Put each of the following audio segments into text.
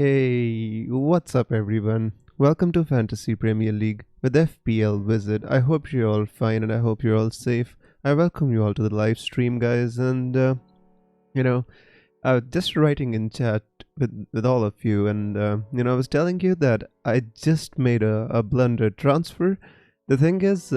Hey, what's up everyone? Welcome to Fantasy Premier League with FPL Wizard. I hope you're all fine and I hope you're all safe. I welcome you all to the live stream, guys, and you know, I was just writing in chat with all of you, and I was telling you that I just made a blunder transfer. The thing is,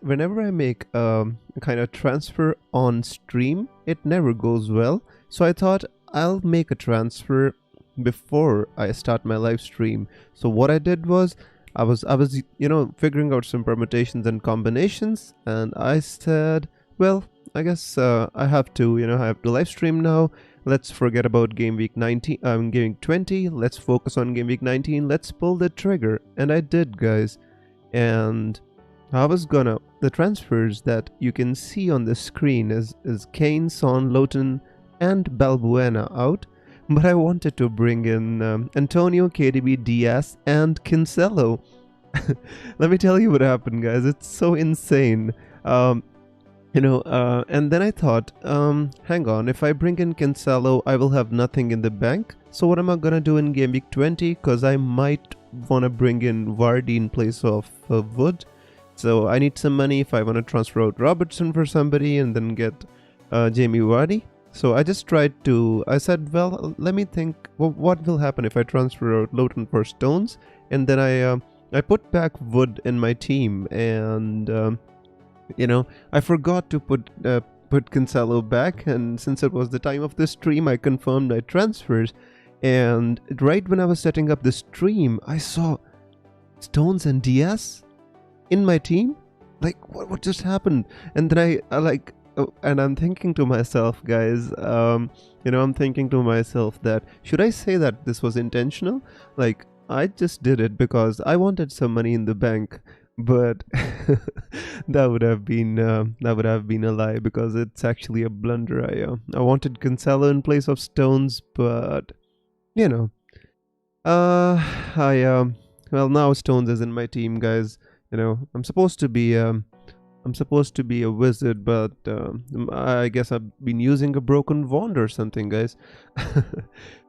whenever I make a kind of transfer on stream, it never goes well. So I thought I'll make a transfer before I start my live stream. So what I did was I was figuring out some permutations and combinations, and I said, well, I guess I have to I have to live stream now. Let's forget about game week 19. Game week 20. Let's focus on game week 19. Let's pull the trigger, and I did, guys. And the transfers that you can see on the screen is Kane, Son, Lowton, and Balbuena out. But I wanted to bring in Antonio, KDB, Diaz, and Cancelo. Let me tell you what happened, guys. It's so insane. And then I thought, hang on, if I bring in Cancelo, I will have nothing in the bank. So what am I gonna do in game week 20? Because I might want to bring in Vardy in place of Wood. So I need some money if I want to transfer out Robertson for somebody and then get Jamie Vardy. So I said, well, let me think, what will happen if I transfer out Lowton for Stones? And then I put back Wood in my team, and I forgot to put Cancelo back, and since it was the time of the stream, I confirmed my transfers. And right when I was setting up the stream, I saw Stones and Diaz in my team. Like, what just happened? And then and I'm thinking to myself, guys, I'm thinking to myself that, should I say that this was intentional? Like, I just did it because I wanted some money in the bank, but that would have been a lie, because it's actually a blunder. I wanted Cancelo in place of Stones, but well, now Stones is in my team, guys. I'm supposed to be a wizard, but I guess I've been using a broken wand or something, guys.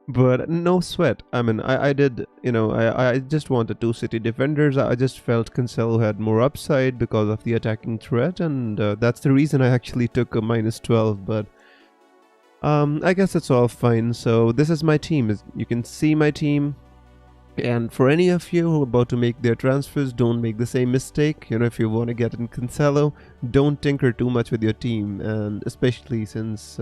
But no sweat. I mean, I did, I just wanted two city defenders. I just felt Cancelo had more upside because of the attacking threat, and that's the reason I actually took a -12. But I guess it's all fine. So this is my team. You can see my team. And for any of you who are about to make their transfers, don't make the same mistake. If you want to get in Cancelo, don't tinker too much with your team, and especially since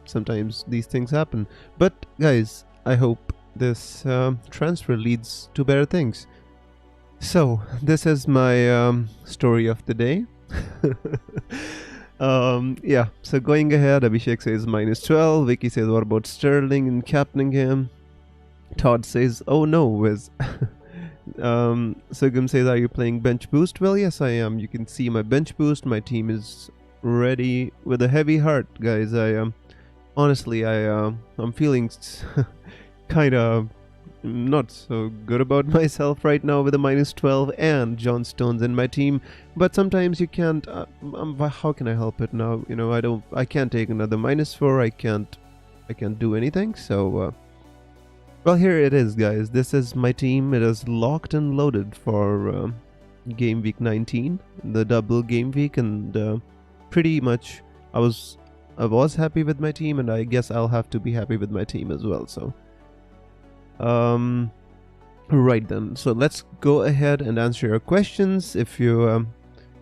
sometimes these things happen. But guys, I hope this transfer leads to better things. So this is my story of the day. So going ahead, Abhishek says -12. Vicky says, what about Sterling and captaining him? Todd says, oh no, Wiz. Sugam says, are you playing bench boost? Well, yes, I am. You can see my bench boost. My team is ready with a heavy heart, guys. Honestly, I'm feeling kind of not so good about myself right now with a -12 and John Stones in my team. But sometimes you can't. How can I help it now? I can't take another -4. I can't do anything. So. Well, here it is, guys. This is my team. It is locked and loaded for game week 19, the double game week, and pretty much I was happy with my team, and I guess I'll have to be happy with my team as well. So, right then. So let's go ahead and answer your questions. If you,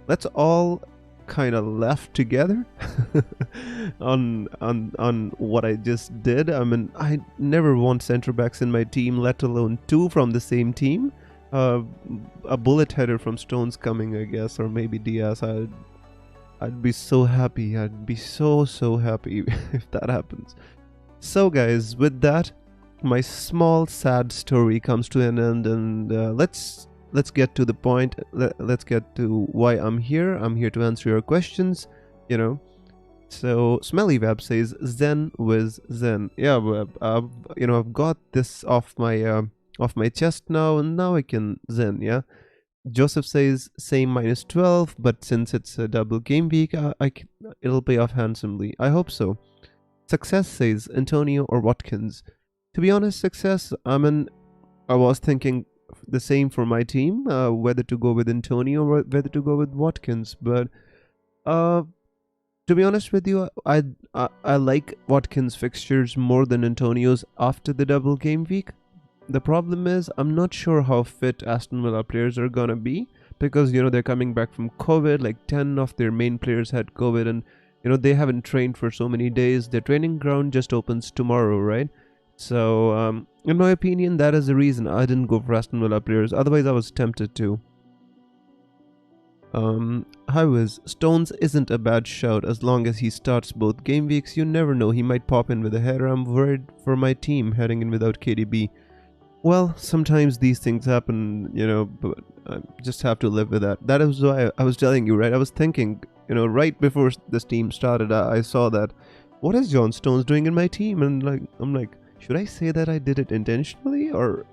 let's all kind of laugh together on what I just did. I mean, I never want center backs in my team, let alone two from the same team. A bullet header from Stones coming, I guess, or maybe Diaz. I'd be so happy. I'd be so happy if that happens. So guys, with that, my small sad story comes to an end, and let's get to the point. Let's get to why I'm here. I'm here to answer your questions, So Smelly Web says, Zen with Zen. Yeah, I've got this off my chest now, and now I can Zen, yeah. Joseph says, same -12, but since it's a double game week, it'll pay off handsomely. I hope so. Success says, Antonio or Watkins. To be honest, success. I was thinking the same for my team, whether to go with Antonio or whether to go with Watkins. But uh, to be honest with you, I like Watkins' fixtures more than Antonio's after the double game week. The problem is, I'm not sure how fit Aston Villa players are gonna be because they're coming back from COVID. Like 10 of their main players had COVID, and they haven't trained for so many days. Their training ground just opens tomorrow, right? So, in my opinion, that is the reason I didn't go for Aston Villa players. Otherwise, I was tempted to. How is Stones isn't a bad shout as long as he starts both game weeks. You never know, he might pop in with a header. I'm worried for my team heading in without KDB. Well, sometimes these things happen, but I just have to live with that. That is why I was telling you, right? I was thinking, right before this team started, I saw that. What is John Stones doing in my team? And I'm like, should I say that I did it intentionally, or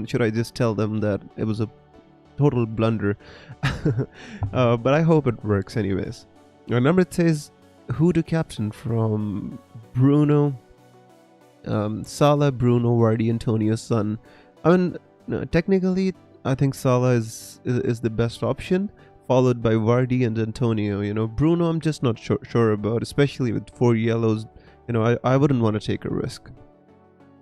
should I just tell them that it was a total blunder? But I hope it works, anyways. Our number says who to captain from Bruno. Salah, Bruno, Vardy, Antonio, Son. I mean, no, technically, I think Salah is the best option, followed by Vardy and Antonio. Bruno, I'm just not sure about, especially with 4 yellows. I wouldn't want to take a risk.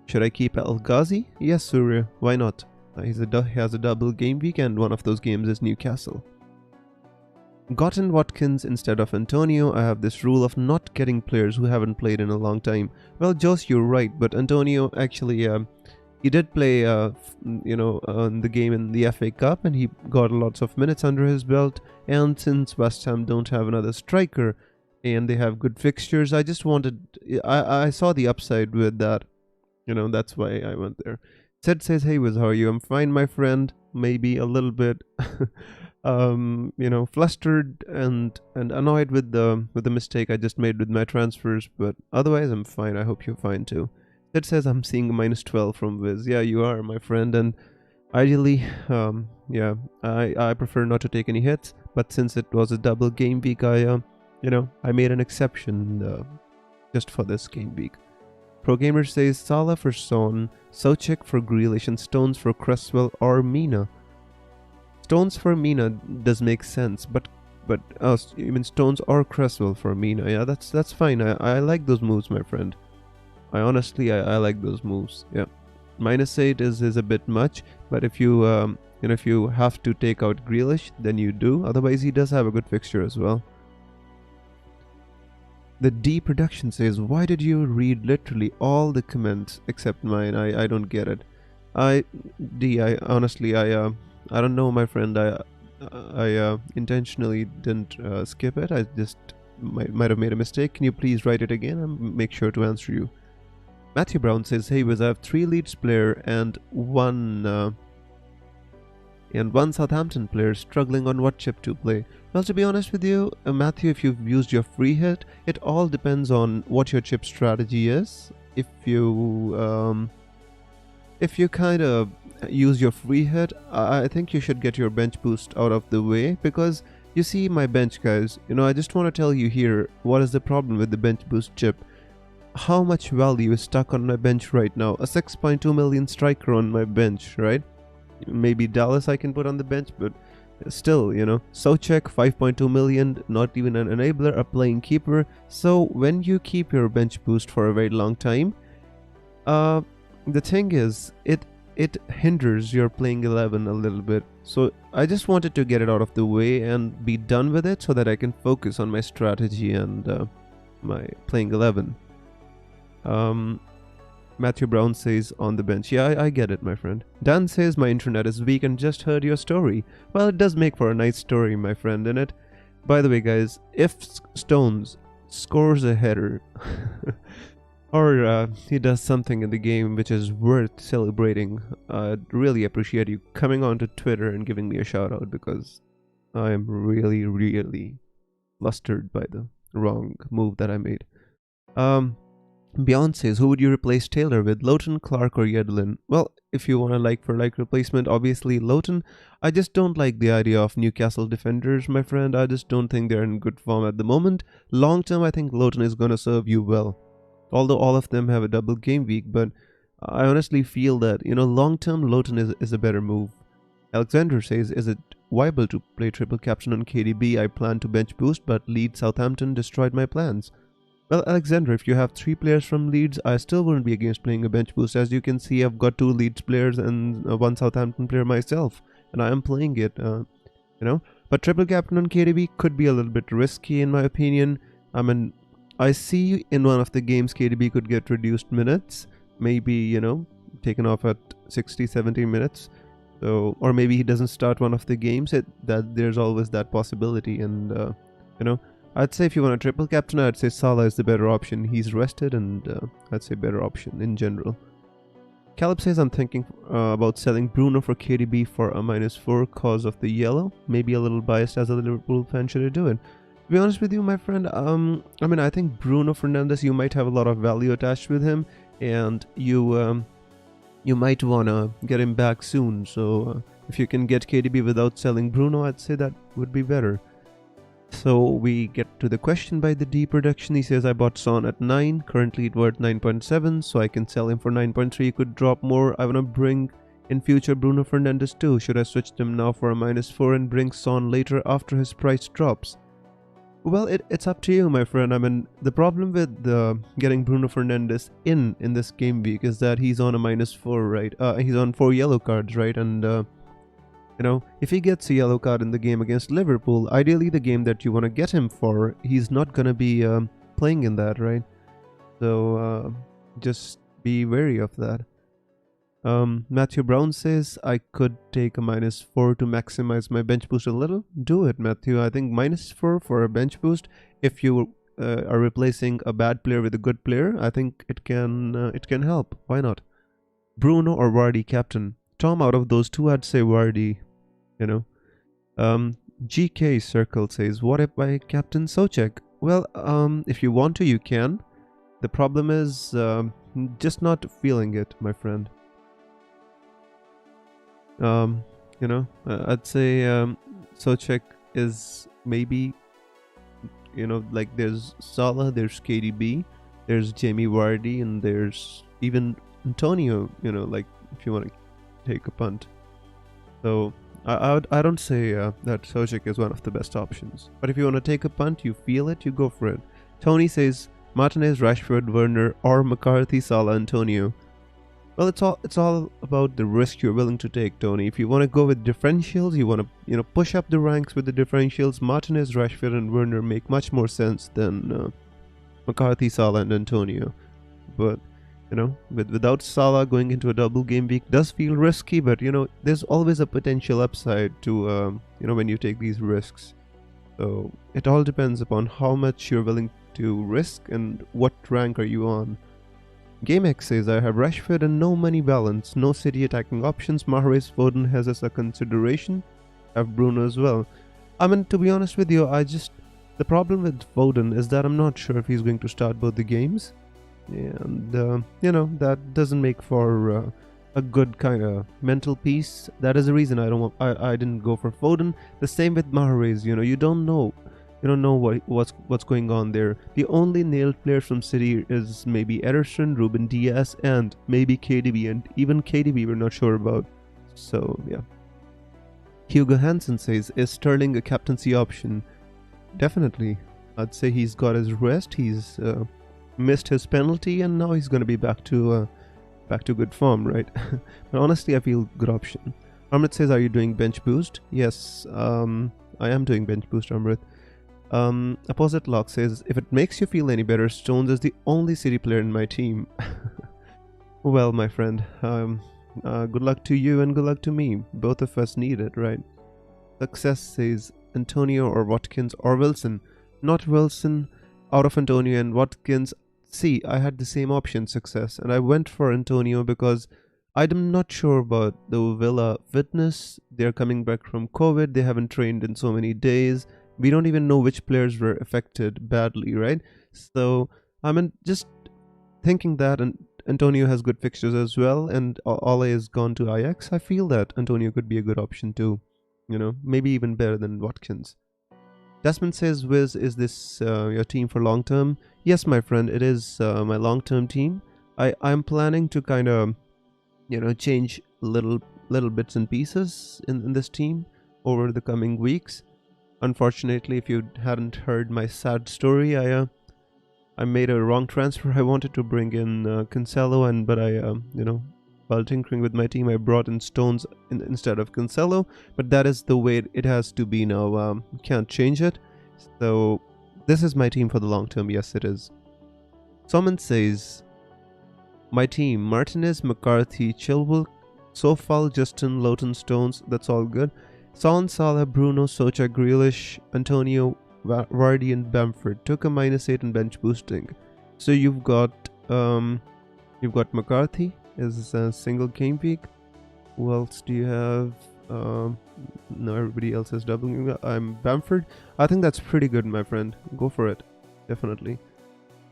Should I keep El Ghazi? Yes, Surya. Why not? He has a double game week, and one of those games is Newcastle. Gotten Watkins instead of Antonio. I have this rule of not getting players who haven't played in a long time. Well, Josh, you're right, but Antonio actually, he did play, in the game in the FA Cup, and he got lots of minutes under his belt. And since West Ham don't have another striker, and they have good fixtures, I just wanted, I saw the upside with that. That's why I went there. Ted says, "Hey, Wiz, how are you? I'm fine, my friend. Maybe a little bit." Flustered and annoyed with the mistake I just made with my transfers, but otherwise I'm fine. I hope you're fine too. That says I'm seeing a -12 from Viz. Yeah, you are, my friend, and ideally, I prefer not to take any hits, but since it was a double game week, I made an exception just for this game week. Pro Gamer says Salah for Son, Soucek for Grealish, and Stones for Cresswell or Mina. Stones for Mina does make sense, but even Stones or Cresswell for Mina. Yeah, that's fine. I like those moves, my friend. I honestly like those moves. Yeah, -8 is a bit much, but if you if you have to take out Grealish, then you do. Otherwise, he does have a good fixture as well. The D production says, "Why did you read literally all the comments except mine? I don't get it." I honestly I don't know, my friend. I intentionally didn't skip it. I just might have made a mistake. Can you please write it again and make sure to answer you? Matthew Brown says, "Hey Wiz, I have 3 Leeds player and one Southampton player struggling on what chip to play." Well, to be honest with you, Matthew, if you've used your free hit, it all depends on what your chip strategy is. If you kind of use your free hit, I think you should get your bench boost out of the way, because you see my bench, guys. I just want to tell you here what is the problem with the bench boost chip. How much value is stuck on my bench right now? A 6.2 million striker on my bench, right? Maybe Dallas I can put on the bench, but still, Soucek 5.2 million, not even an enabler, a playing keeper. So when you keep your bench boost for a very long time, the thing is, it hinders your playing 11 a little bit. So I just wanted to get it out of the way and be done with it so that I can focus on my strategy and my playing 11. Matthew Brown says on the bench. Yeah, I get it, my friend. Dan says my internet is weak and just heard your story. Well, it does make for a nice story, my friend, innit? By the way, guys, if Stones scores a header or he does something in the game which is worth celebrating, I'd really appreciate you coming onto Twitter and giving me a shout out, because I am really, really flustered by the wrong move that I made. Beyond says, who would you replace Taylor with, Lowton, Clark, or Yedlin? Well, if you want a like-for-like replacement, obviously Lowton. I just don't like the idea of Newcastle defenders, my friend. I just don't think they're in good form at the moment. Long term, I think Lowton is going to serve you well. Although all of them have a double game week, but I honestly feel that, long-term Lowton is a better move. Alexander says, is it viable to play triple captain on KDB? I plan to bench boost, but Leeds Southampton destroyed my plans. Well, Alexander, if you have 3 players from Leeds, I still wouldn't be against playing a bench boost. As you can see, I've got 2 Leeds players and 1 Southampton player myself, and I am playing it, you know. But triple captain on KDB could be a little bit risky in my opinion. I mean, I see in one of the games KDB could get reduced minutes, maybe, taken off at 60, 70 minutes. So, or maybe he doesn't start one of the games. That there's always that possibility, and I'd say if you want a triple captain, I'd say Salah is the better option. He's rested, and I'd say better option in general. Caleb says, I'm thinking about selling Bruno for KDB for a -4 cause of the yellow. Maybe a little biased as a Liverpool fan, should I do it? To be honest with you, my friend, I think Bruno Fernandes, you might have a lot of value attached with him, and you might wanna get him back soon. So if you can get KDB without selling Bruno, I'd say that would be better. So we get to the question by the D production. He says, I bought Son at 9, currently it worth 9.7, so I can sell him for 9.3. He could drop more. I wanna bring in future Bruno Fernandes too. Should I switch them now for a -4 and bring Son later after his price drops? Well, it's up to you, my friend. I mean, the problem with getting Bruno Fernandes in this game week is that he's on a -4, right? He's on 4 yellow cards, right? And if he gets a yellow card in the game against Liverpool, ideally the game that you want to get him for, he's not gonna be playing in that, right? So just be wary of that. Matthew Brown says, I could take a -4 to maximize my bench boost a little. Do it, Matthew. I think -4 for a bench boost, if you are replacing a bad player with a good player, I think it can help. Why not? Bruno or Vardy captain? Tom, out of those two, I'd say Vardy. GK Circle says, what if I captain Souček? Well, if you want to, you can. The problem is just not feeling it, my friend. I'd say Souček is maybe, like there's Salah, there's KDB, there's Jamie Vardy, and there's even Antonio, like if you want to take a punt. So I don't say that Souček is one of the best options. But if you want to take a punt, you feel it, you go for it. Tony says, Martinez, Rashford, Werner, or McCarthy, Salah, Antonio. Well, it's all about the risk you're willing to take, Tony. If you want to go with differentials, you want to push up the ranks with the differentials, Martinez, Rashford, and Werner make much more sense than McCarthy, Salah, and Antonio. But without Salah, going into a double game week does feel risky. But there's always a potential upside to when you take these risks. So it all depends upon how much you're willing to risk and what rank are you on. GameX says, I have Rashford and no money balance, no city attacking options. Mahrez, Foden has as a consideration. I have Bruno as well. I mean, to be honest with you, the problem with Foden is that I'm not sure if he's going to start both the games, and that doesn't make for a good kind of mental peace. That is the reason I didn't go for Foden. The same with Mahrez. You don't know. You don't know what's going on there. The only nailed players from City is maybe Ederson, Ruben Diaz, and maybe KDB. And even KDB we're not sure about. So, yeah. Hugo Hansen says, is Sterling a captaincy option? Definitely. I'd say he's got his rest. He's missed his penalty, and now he's going to be back to good form, right? But honestly, I feel good option. Amrit says, are you doing bench boost? Yes, I am doing bench boost, Amrit. Opposite Lock says, if it makes you feel any better, Stones is the only City player in my team. Well, my friend, good luck to you and good luck to me. Both of us need it, right? Success says, Antonio or Watkins or Wilson. Not Wilson. Out of Antonio and Watkins. See, I had the same option, Success, and I went for Antonio because I'm not sure about the Villa fitness. They're coming back from COVID. They haven't trained in so many days. We don't even know which players were affected badly, right? So, just thinking that, and Antonio has good fixtures as well, and Ole has gone to Ajax. I feel that Antonio could be a good option too. Maybe even better than Watkins. Desmond says, Wiz, is this your team for long term? Yes, my friend, it is my long term team. I'm planning to kind of change little bits and pieces in this team over the coming weeks. Unfortunately, if you hadn't heard my sad story, I made a wrong transfer. I wanted to bring in Cancelo, but I while tinkering with my team, I brought in Stones instead of Cancelo. But that is the way it has to be now. Can't change it. So this is my team for the long term. Yes, it is. Someone says my team: Martinez, McCarthy, Chilwell, Sofal, Justin, Lowton, Stones. That's all good. Son, Salah, Bruno, Socha, Grealish, Antonio, Vardy, and Bamford. Took a -8 in bench boosting. So you've got McCarthy as a single game week. Who else do you have? No, everybody else is doubling. I'm Bamford. I think that's pretty good, my friend. Go for it, definitely.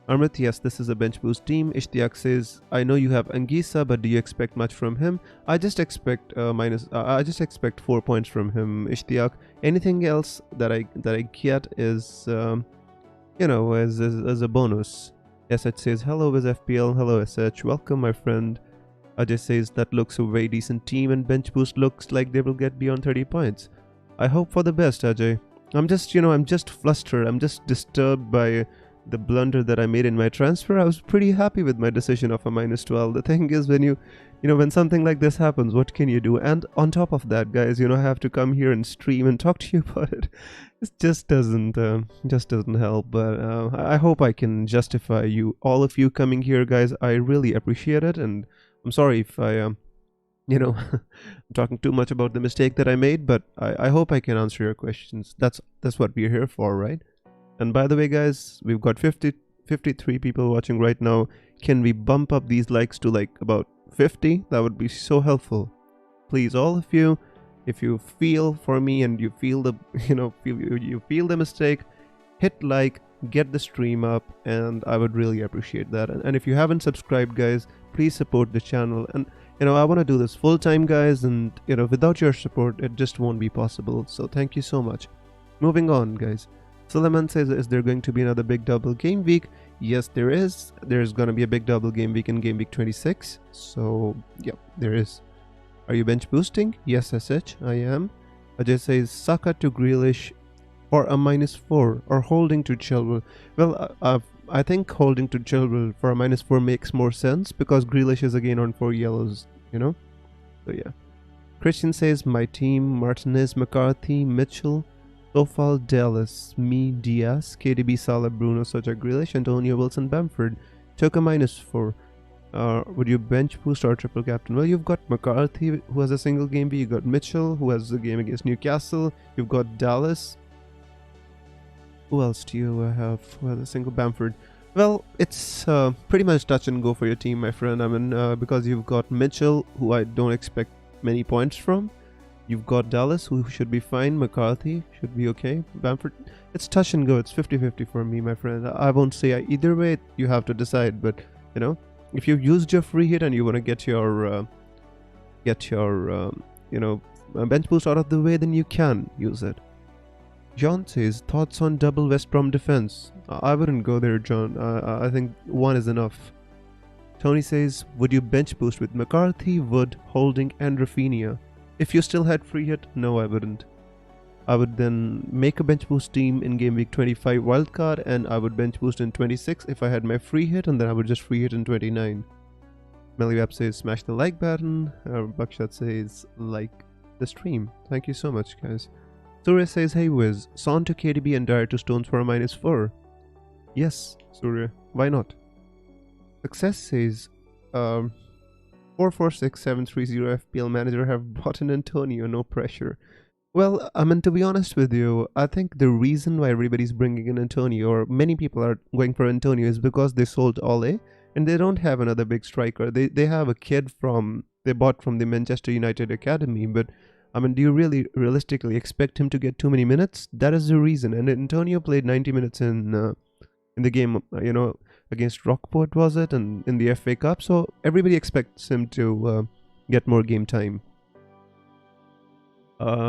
Armit, yes, this is a bench boost team. Ishtiak says, I know you have Anguissa, but do you expect much from him? I just expect I just expect 4 points from him, Ishtiak. Anything else that I get is as a bonus. SH says, hello with FPL. Hello SH. Welcome, my friend. Ajay says, that looks a very decent team, and bench boost looks like they will get beyond 30 points. I hope for the best, Ajay. I'm just flustered. I'm just disturbed by the blunder that I made in my transfer. I was pretty happy with my decision of a -12. The thing is, when something like this happens, what can you do? And on top of that, guys, I have to come here and stream and talk to you about it. It just doesn't help. But I hope I can justify all of you coming here, guys. I really appreciate it, and I'm sorry if I'm talking too much about the mistake that I made. But I hope I can answer your questions. That's what we're here for, right? And by the way, guys, we've got 53 people watching right now. Can we bump up these likes to like about 50? That would be so helpful. Please, all of you, if you feel for me and you feel the you feel the mistake, hit like, get the stream up, and I would really appreciate that. And if you haven't subscribed, guys, please support the channel. And I want to do this full time, guys, and without your support, it just won't be possible. So thank you so much. Moving on, guys. Suleiman says, is there going to be another big double game week? Yes, there is. There's going to be a big double game week in Game Week 26. So, yep, there is. Are you bench boosting? Yes, SH, I am. Ajay says, Saka to Grealish for a -4 or holding to Chilwell. Well, I think holding to Chilwell for a -4 makes more sense because Grealish is again on 4 yellows, So, yeah. Christian says, my team: Martinez, McCarthy, Mitchell, Sofal, Dallas, me, Diaz, KDB, Salah, Bruno, Socha, Grealish, Antonio, Wilson, Bamford. Took a -4. Would you bench boost or triple captain? Well, you've got McCarthy, who has a single game B. You've got Mitchell, who has a game against Newcastle. You've got Dallas. Who else do you have who has a single? Bamford. Well, it's pretty much touch and go for your team, my friend. I mean, because you've got Mitchell, who I don't expect many points from. You've got Dallas, who should be fine. McCarthy should be okay. Bamford, it's touch and go. It's 50-50 for me, my friend. I won't say either way. You have to decide. But, if you've used your free hit and you want to get your bench boost out of the way, then you can use it. John says, thoughts on double West Brom defense? I wouldn't go there, John. I think one is enough. Tony says, would you bench boost with McCarthy, Wood, Holding, and Rafinha? If you still had free hit, no, I wouldn't. I would then make a bench boost team in Game Week 25 wildcard, and I would bench boost in 26 if I had my free hit, and then I would just free hit in 29. Meliwap says, smash the like button. Bakshat says, like the stream. Thank you so much, guys. Surya says, hey Wiz, Son to KDB and Dyer to Stones for a -4. Yes, Surya, why not? Success says, 446730 FPL manager have bought in Antonio, no pressure. Well, I mean, to be honest with you, I think the reason why everybody's bringing in Antonio, or many people are going for Antonio, is because they sold Ole and they don't have another big striker. They have a kid they bought from the Manchester United Academy, but I mean, do you really realistically expect him to get too many minutes? That is the reason. And Antonio played 90 minutes in the game, against Rockport, was it? And in the FA Cup. So everybody expects him to get more game time.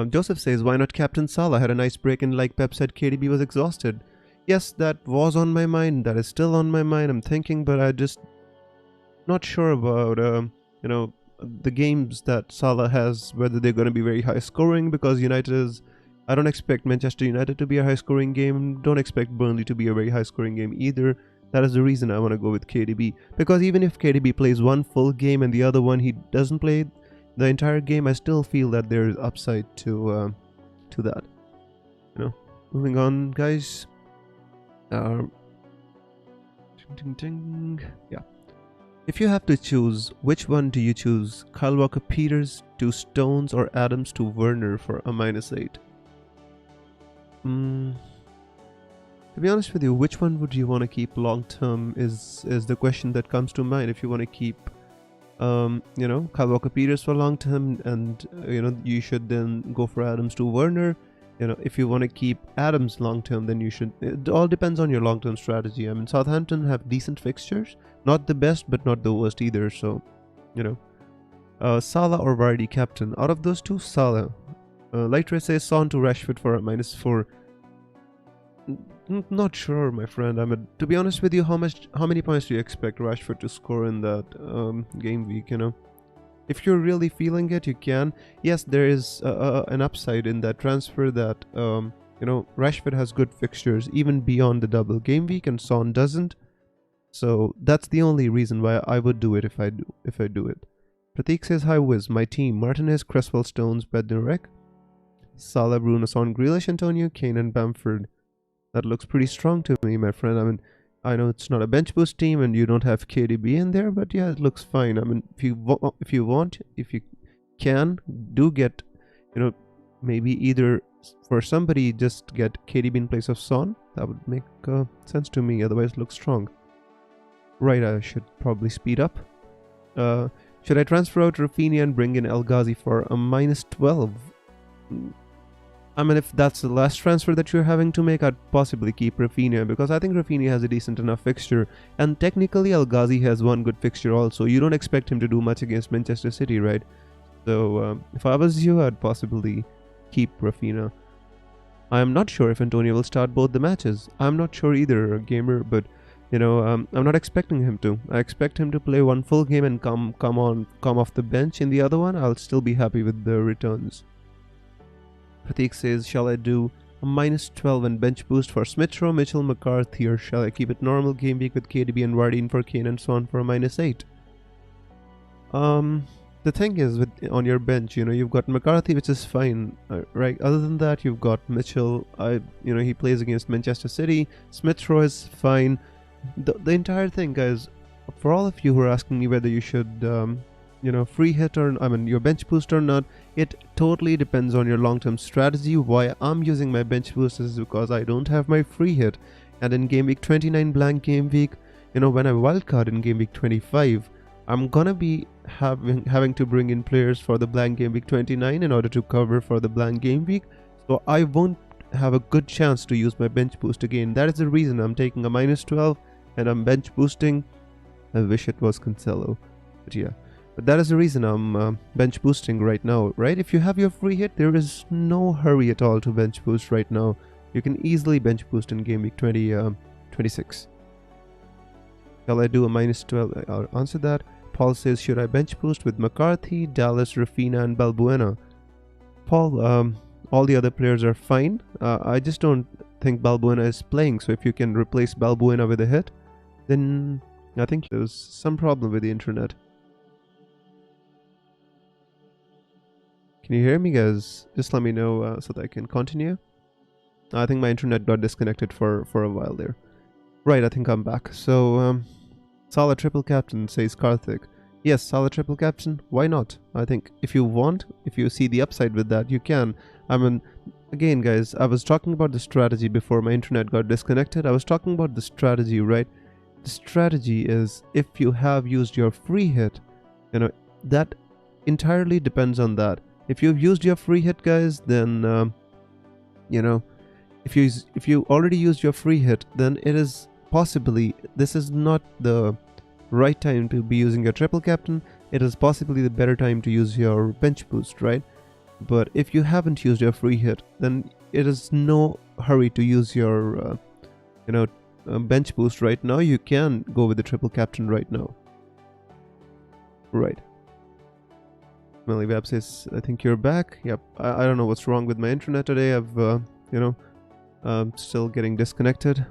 Joseph says, why not Captain Salah? Had a nice break, and like Pep said, KDB was exhausted. Yes, that was on my mind. That is still on my mind. I'm thinking, but not sure about you know the games that Salah has, whether they're going to be very high scoring, because United is. I don't expect Manchester United to be a high scoring game. Don't expect Burnley to be a very high scoring game either. That is the reason I want to go with KDB, because even if KDB plays one full game and the other one he doesn't play the entire game, I still feel that there is upside to that. Moving on, guys. Ding, ding, ding. Yeah. If you have to choose, which one do you choose? Kyle Walker-Peters to Stones or Adams to Werner for a -8? To be honest with you, which one would you want to keep long term is the question that comes to mind. If you want to keep, Kyle Walker-Peters for long term, and you should then go for Adams to Werner. If you want to keep Adams long term, then you should. It all depends on your long term strategy. I mean, Southampton have decent fixtures, not the best, but not the worst either. So, Salah or Vardy captain. Out of those two, Salah. Lightre says Son to Rashford for a -4. Not sure, my friend. I mean, to be honest with you, how many points do you expect Rashford to score in that game week? If you're really feeling it, you can. Yes, there is an upside in that transfer that Rashford has good fixtures even beyond the double game week, and Son doesn't. So that's the only reason why I would do it if I do it. Pratik says, "Hi Wiz, my team: Martinez, Cresswell, Stones, Bednarek, Salah, Bruno, Son, Grealish, Antonio, Kane, and Bamford." That looks pretty strong to me, my friend. I mean, I know it's not a bench boost team and you don't have KDB in there, but yeah, it looks fine. I mean, if you can, do get, maybe either for somebody just get KDB in place of Son. That would make sense to me. Otherwise, it looks strong. Right, I should probably speed up. Should I transfer out Rafinha and bring in El Ghazi for a -12? I mean, if that's the last transfer that you're having to make, I'd possibly keep Rafinha, because I think Rafinha has a decent enough fixture, and technically El Ghazi has one good fixture also. You don't expect him to do much against Manchester City, right? So if I was you, I'd possibly keep Rafinha. I am not sure if Antonio will start both the matches. I'm not sure either, Gamer, but I'm not expecting him to. I expect him to play one full game and come off the bench. In the other one, I'll still be happy with the returns. Pratik says, "Shall I do a -12 and bench boost for Smith Rowe, Mitchell, McCarthy, or shall I keep it normal game week with KDB and Vardy in for Kane and Son for a -8? The thing is, on your bench, you've got McCarthy, which is fine, right? Other than that, you've got Mitchell. He plays against Manchester City. Smith Rowe is fine. The entire thing, guys. For all of you who are asking me whether you should, free hit or your bench boost or not, it totally depends on your long-term strategy. Why I'm using my bench boost is because I don't have my free hit, and in game week 29 blank game week, when I wildcard in game week 25, I'm gonna be having to bring in players for the blank game week 29 in order to cover for the blank game week, so I won't have a good chance to use my bench boost again. That is the reason I'm taking a -12 and I'm bench boosting. I wish it was Cancelo, but yeah. But that is the reason I'm bench boosting right now, right? If you have your free hit, there is no hurry at all to bench boost right now. You can easily bench boost in game week 26. Shall I do a -12? I'll answer that. Paul says, should I bench boost with McCarthy, Dallas, Rafinha, and Balbuena? Paul, all the other players are fine. I just don't think Balbuena is playing. So if you can replace Balbuena with a hit, then I think there's some problem with the internet. Can you hear me, guys? Just let me know so that I can continue. I think my internet got disconnected for a while there. Right, I think I'm back. So, Salah triple captain, says Karthik. Yes, Salah triple captain, why not? I think if you see the upside with that, you can. I mean, again, guys, I was talking about the strategy before my internet got disconnected. I was talking about the strategy, right? The strategy is, if you have used your free hit, that entirely depends on that. If you've used your free hit, guys, then, if you already used your free hit, then it is possibly, this is not the right time to be using your triple captain. It is possibly the better time to use your bench boost, right? But if you haven't used your free hit, then it is no hurry to use your, bench boost right now. You can go with the triple captain right now. Right. Smelly Web says, I think you're back. Yep. I don't know what's wrong with my internet today. Still getting disconnected.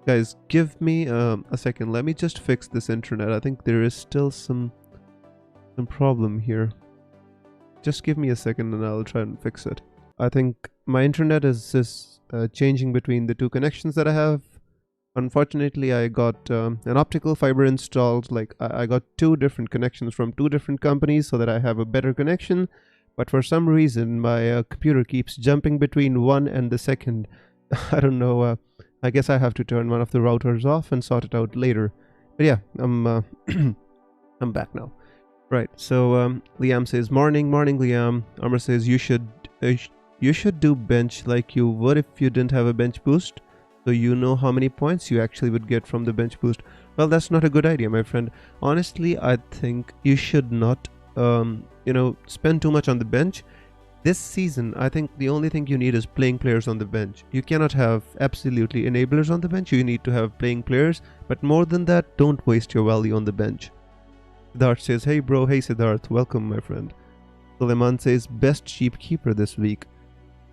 Guys, give me a second. Let me just fix this internet. I think there is still some problem here. Just give me a second and I'll try and fix it. I think my internet is just changing between the two connections that I have. Unfortunately, I got an optical fiber installed. Like I got two different connections from two different companies so that I have a better connection. But for some reason, my computer keeps jumping between one and the second. I don't know. I guess I have to turn one of the routers off and sort it out later. But yeah, I'm I'm back now. Right. So Liam says, "Morning, Liam." Amr says, "You should do bench like you would if you didn't have a bench boost. So you know how many points you actually would get from the bench boost." Well, that's not a good idea, my friend. Honestly, I think you should not, spend too much on the bench. This season, I think the only thing you need is playing players on the bench. You cannot have absolutely enablers on the bench. You need to have playing players. But more than that, don't waste your value on the bench. Siddharth says, "Hey bro, hey Siddharth, welcome my friend." Suleiman says, "Best cheap keeper this week."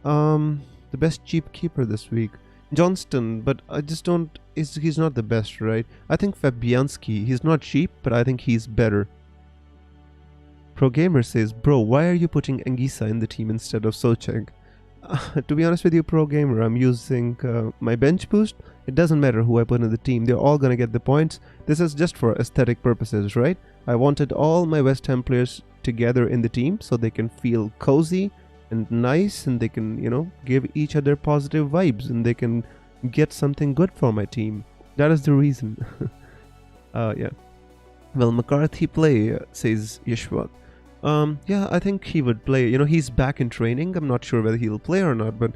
The best cheap keeper this week. Johnston, but I just don't. He's not the best, right? I think Fabianski. He's not cheap, but I think he's better. Pro Gamer says, "Bro, why are you putting Anguissa in the team instead of Socheng?" To be honest with you, Pro Gamer, I'm using my bench boost. It doesn't matter who I put in the team. They're all gonna get the points. This is just for aesthetic purposes, right? I wanted all my West Ham players together in the team so they can feel cozy and nice, and they can, give each other positive vibes, and they can get something good for my team. That is the reason. Yeah. Will McCarthy play? Says Yashwat. Yeah, I think he would play. He's back in training. I'm not sure whether he'll play or not, but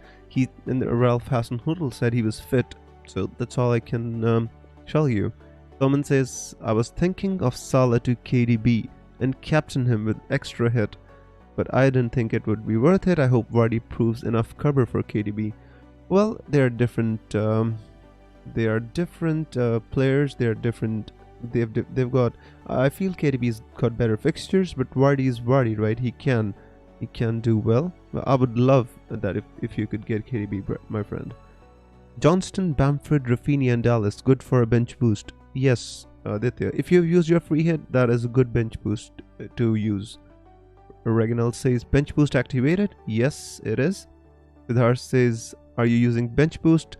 Ralph Hasenhüttl said he was fit, so that's all I can tell you. Someone says, "I was thinking of Salah to KDB and captain him with extra hit, but I didn't think it would be worth it. I hope Vardy proves enough cover for KDB." Well, they are different. Players. They are different. They've got. I feel KDB's got better fixtures, but Vardy is Vardy, right? He can do well. I would love that if you could get KDB, my friend. Johnston, Bamford, Rafinha, and Dallas, good for a bench boost. Yes, Aditya. If you use your free hit, that is a good bench boost to use. Reginald says, "Bench boost activated?" Yes, it is. Siddharth says, "Are you using bench boost?"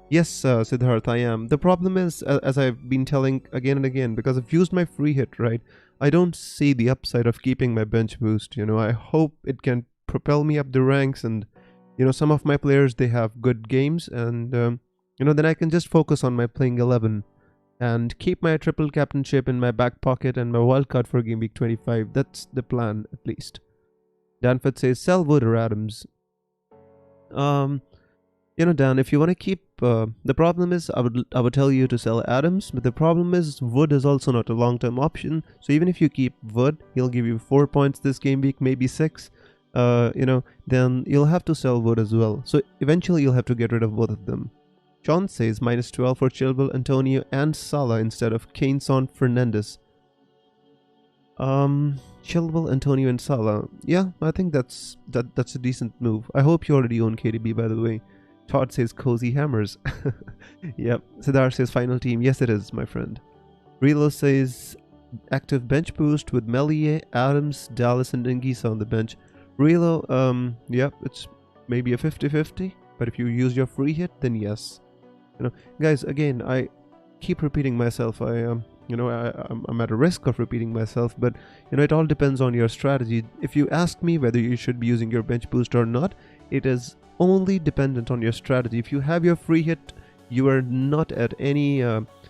Yes, Siddharth, I am. The problem is, as I've been telling again and again, because I've used my free hit, right? I don't see the upside of keeping my bench boost. I hope it can propel me up the ranks, and some of my players, they have good games, and then I can just focus on my playing 11 and keep my triple captainship in my back pocket and my wildcard for Gameweek 25. That's the plan, at least. Danford says, "Sell Wood or Adams." Dan, if you want to keep, the problem is, I would tell you to sell Adams, but the problem is Wood is also not a long-term option. So even if you keep Wood, he'll give you 4 points this game week, maybe 6. Then you'll have to sell Wood as well. So eventually you'll have to get rid of both of them. John says -12 for Chilwell, Antonio, and Salah instead of Kane, Son, Fernandes. Chilwell, Antonio, and Salah. Yeah, I think that's a decent move. I hope you already own KDB, by the way. Todd says cozy hammers. Yep. Siddharth says final team. Yes, it is, my friend. Relo says active bench boost with Melie, Adams, Dallas, and Anguissa on the bench. Relo, yep, it's maybe a 50-50, but if you use your free hit, then yes. Guys, again, I keep repeating myself. I'm at a risk of repeating myself, but it all depends on your strategy. If you ask me whether you should be using your bench boost or not, it is only dependent on your strategy. If you have your free hit, you are not at any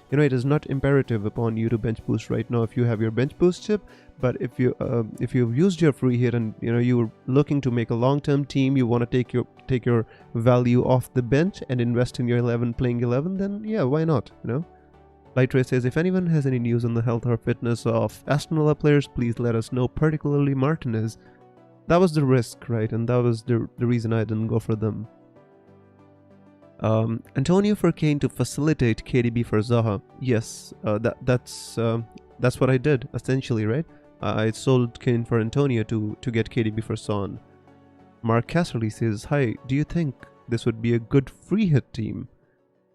it is not imperative upon you to bench boost right now if you have your bench boost chip. But if you've used your free hit and you're looking to make a long-term team, you want to take your value off the bench and invest in your playing 11, then yeah, why not? Lightray says, "If anyone has any news on the health or fitness of Aston Villa players, please let us know, particularly Martinez." That was the risk, right? And that was the reason I didn't go for them. Antonio for Kane to facilitate KDB for Zaha. Yes, that's That's what I did, essentially, right? I sold Kane for Antonio to get KDB for Son. Mark Casserly says, hi, do you think this would be a good free hit team?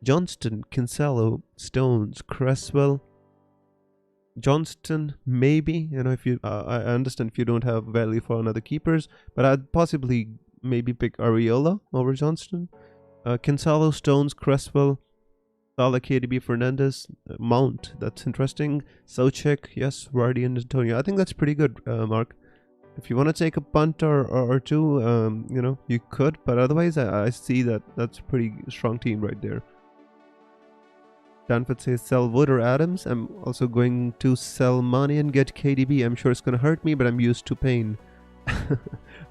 Johnston, Kinsella, Stones, Cresswell. Johnston, maybe. If you, I understand if you don't have value for another keepers, but I'd possibly maybe pick Areola over Johnston. Kinsella, Stones, Cresswell, Salah, KDB, Fernandez, Mount. That's interesting. Soucek, yes, Vardy and Antonio. I think that's pretty good, Mark. If you want to take a punt or two, you could, but otherwise, I see that that's a pretty strong team right there. Danford says sell Wood or Adams. I'm also going to sell Mane and get KDB. I'm sure it's going to hurt me, but I'm used to pain.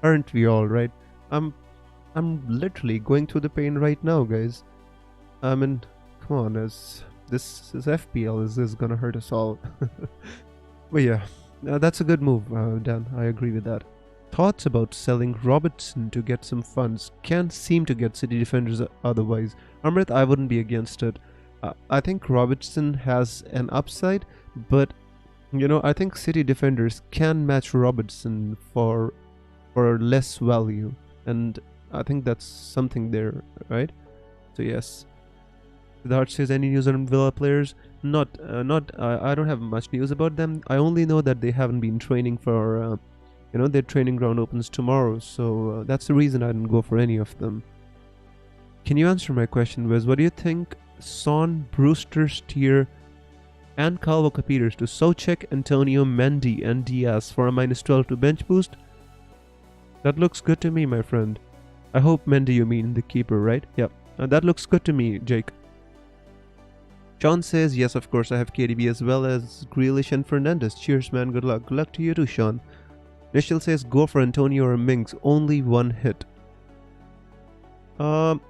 Aren't we all, right? I'm literally going through the pain right now, guys. I mean, come on, this is FPL. This is going to hurt us all. But yeah, that's a good move, Dan. I agree with that. Thoughts about selling Robertson to get some funds. Can't seem to get City defenders otherwise. Amrit, I wouldn't be against it. I think Robertson has an upside, but I think City defenders can match Robertson for less value, and I think that's something there, right? So yes. Siddharth says, any news on Villa players? I don't have much news about them. I only know that they haven't been training for, their training ground opens tomorrow, so that's the reason I didn't go for any of them. Can you answer my question, Wiz? What do you think? Son, Brewster, Steer, and Kyle Walker-Peters to Soucek, Antonio, Mendy, and Diaz for a -12 to bench boost? That looks good to me, my friend. I hope Mendy you mean the keeper, right? Yep. That looks good to me, Jake. Sean says, yes, of course, I have KDB as well as Grealish and Fernandez. Cheers, man. Good luck. Good luck to you too, Sean. Nishil says, go for Antonio or Mings. Only one hit. I'm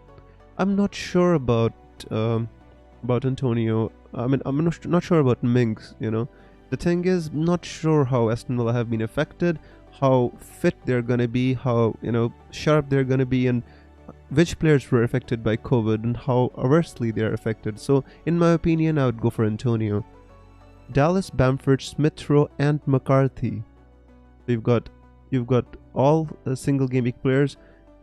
not sure about Antonio. I mean, I'm not sure about Mings, The thing is, not sure how Aston Villa have been affected, how fit they're going to be, how, sharp they're going to be, and which players were affected by COVID and how adversely they're affected. So, in my opinion, I would go for Antonio. Dallas, Bamford, Smith Rowe, and McCarthy. You've got all single game week players.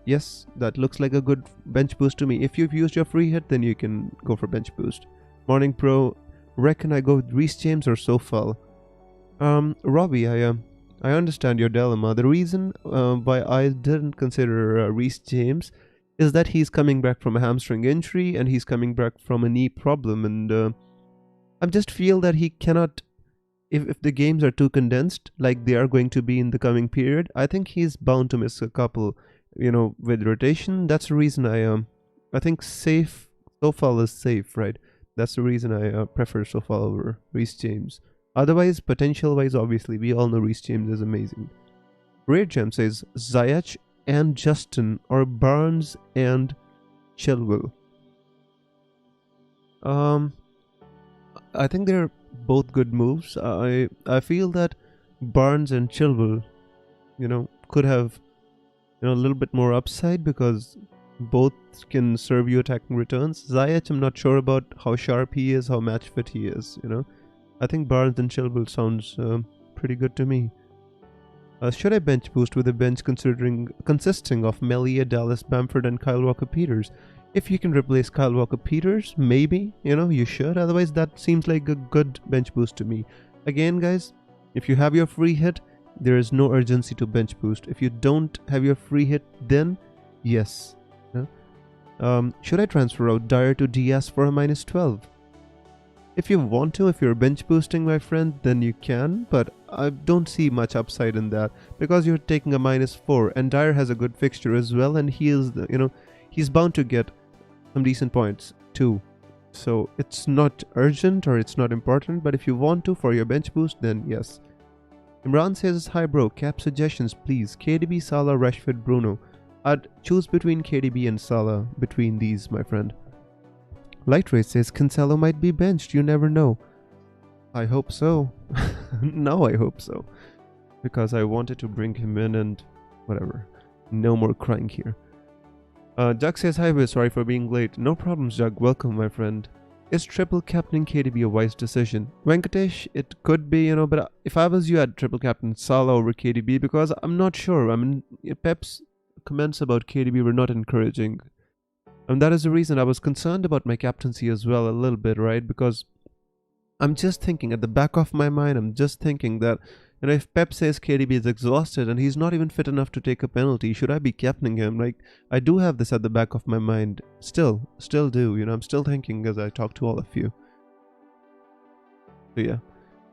Yes, that looks like a good bench boost to me. If you've used your free hit, then you can go for bench boost. Morning Pro, reckon I go with Reece James or Sofal? Robbie, I understand your dilemma. The reason why I didn't consider Reece James is that he's coming back from a hamstring injury and he's coming back from a knee problem, and I just feel that he cannot. If the games are too condensed, like they are going to be in the coming period, I think he's bound to miss a couple. With rotation. That's the reason I think Sofal is safe, right? That's the reason I prefer Sofal over Reece James. Otherwise, potential-wise, obviously, we all know Reece James is amazing. Rare Gem says Ziyech and Justin or Barnes and Chilwell. I think they're both good moves. I feel that Barnes and Chilwell, could have a little bit more upside because both can serve you attacking returns. Ziyech, I'm not sure about how sharp he is, how match fit he is, I think Barnes and Chilwell sounds pretty good to me. Should I bench boost with a bench consisting of Melia, Dallas, Bamford, and Kyle Walker-Peters? If you can replace Kyle Walker-Peters, maybe, you should. Otherwise, that seems like a good bench boost to me. Again, guys, if you have your free hit, there is no urgency to bench boost. If you don't have your free hit, then yes. Should I transfer out Dyer to Diaz for a -12? If you want to, if you're bench boosting, my friend, then you can, but I don't see much upside in that because you're taking a -4 and Dyer has a good fixture as well, and he is, he's bound to get some decent points too. So it's not urgent or it's not important, but if you want to for your bench boost, then yes. Imran says, hi bro, cap suggestions please. KDB, Salah, Rashford, Bruno. I'd choose between KDB and Salah between these, my friend. Lightrace says, Cancelo might be benched, you never know. I hope so. No, I hope so. Because I wanted to bring him in and whatever. No more crying here. Jug says, hi, sorry for being late. No problems, Jug. Welcome, my friend. Is triple captaining KDB a wise decision? Venkatesh, it could be, but if I was you, I'd triple captain Salah over KDB because I'm not sure. I mean, Pep's comments about KDB were not encouraging. And that is the reason I was concerned about my captaincy as well, a little bit, right? Because I'm just thinking at the back of my mind, I'm just thinking that, if Pep says KDB is exhausted and he's not even fit enough to take a penalty, should I be captaining him? Like, I do have this at the back of my mind. Still do, I'm still thinking as I talk to all of you. So yeah.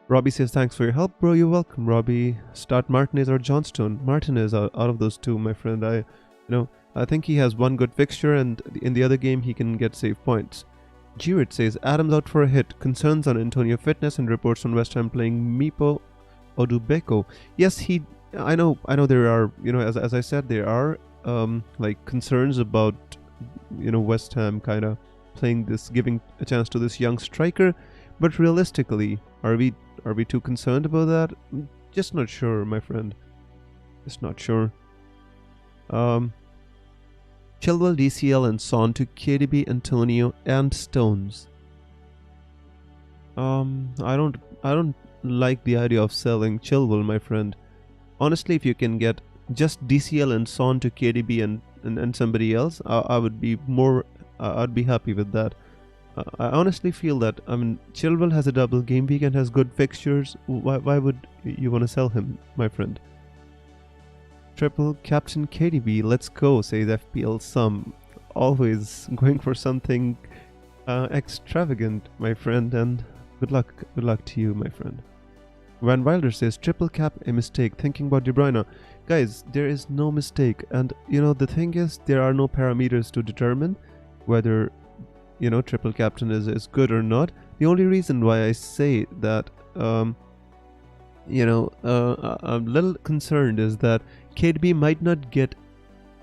Robbie says, thanks for your help, bro. You're welcome, Robbie. Start Martinez or Johnstone. Martinez out of those two, my friend. I think he has one good fixture and in the other game he can get save points. Giroud says, Adams out for a hit. Concerns on Antonio fitness and reports on West Ham playing Mipo Odubeko. Yes, I know there are, as I said, there are like concerns about, West Ham kind of giving a chance to this young striker, but realistically, are we too concerned about that? Just not sure, my friend. Just not sure. Chilwell, DCL and Son to KDB, Antonio and Stones. I don't like the idea of selling Chilwell, my friend. Honestly, if you can get just DCL and Son to KDB and somebody else, I would be more. I'd be happy with that. I honestly feel that Chilwell has a double game week and has good fixtures. Why would you want to sell him, my friend? Triple captain KDB, let's go, says FPL Sum. Always going for something extravagant, my friend, and good luck to you, my friend. Van Wilder says, triple cap a mistake, thinking about De Bruyne. Guys, there is no mistake, and the thing is, there are no parameters to determine whether triple captain is good or not. The only reason why I say that I'm a little concerned is that KDB might not get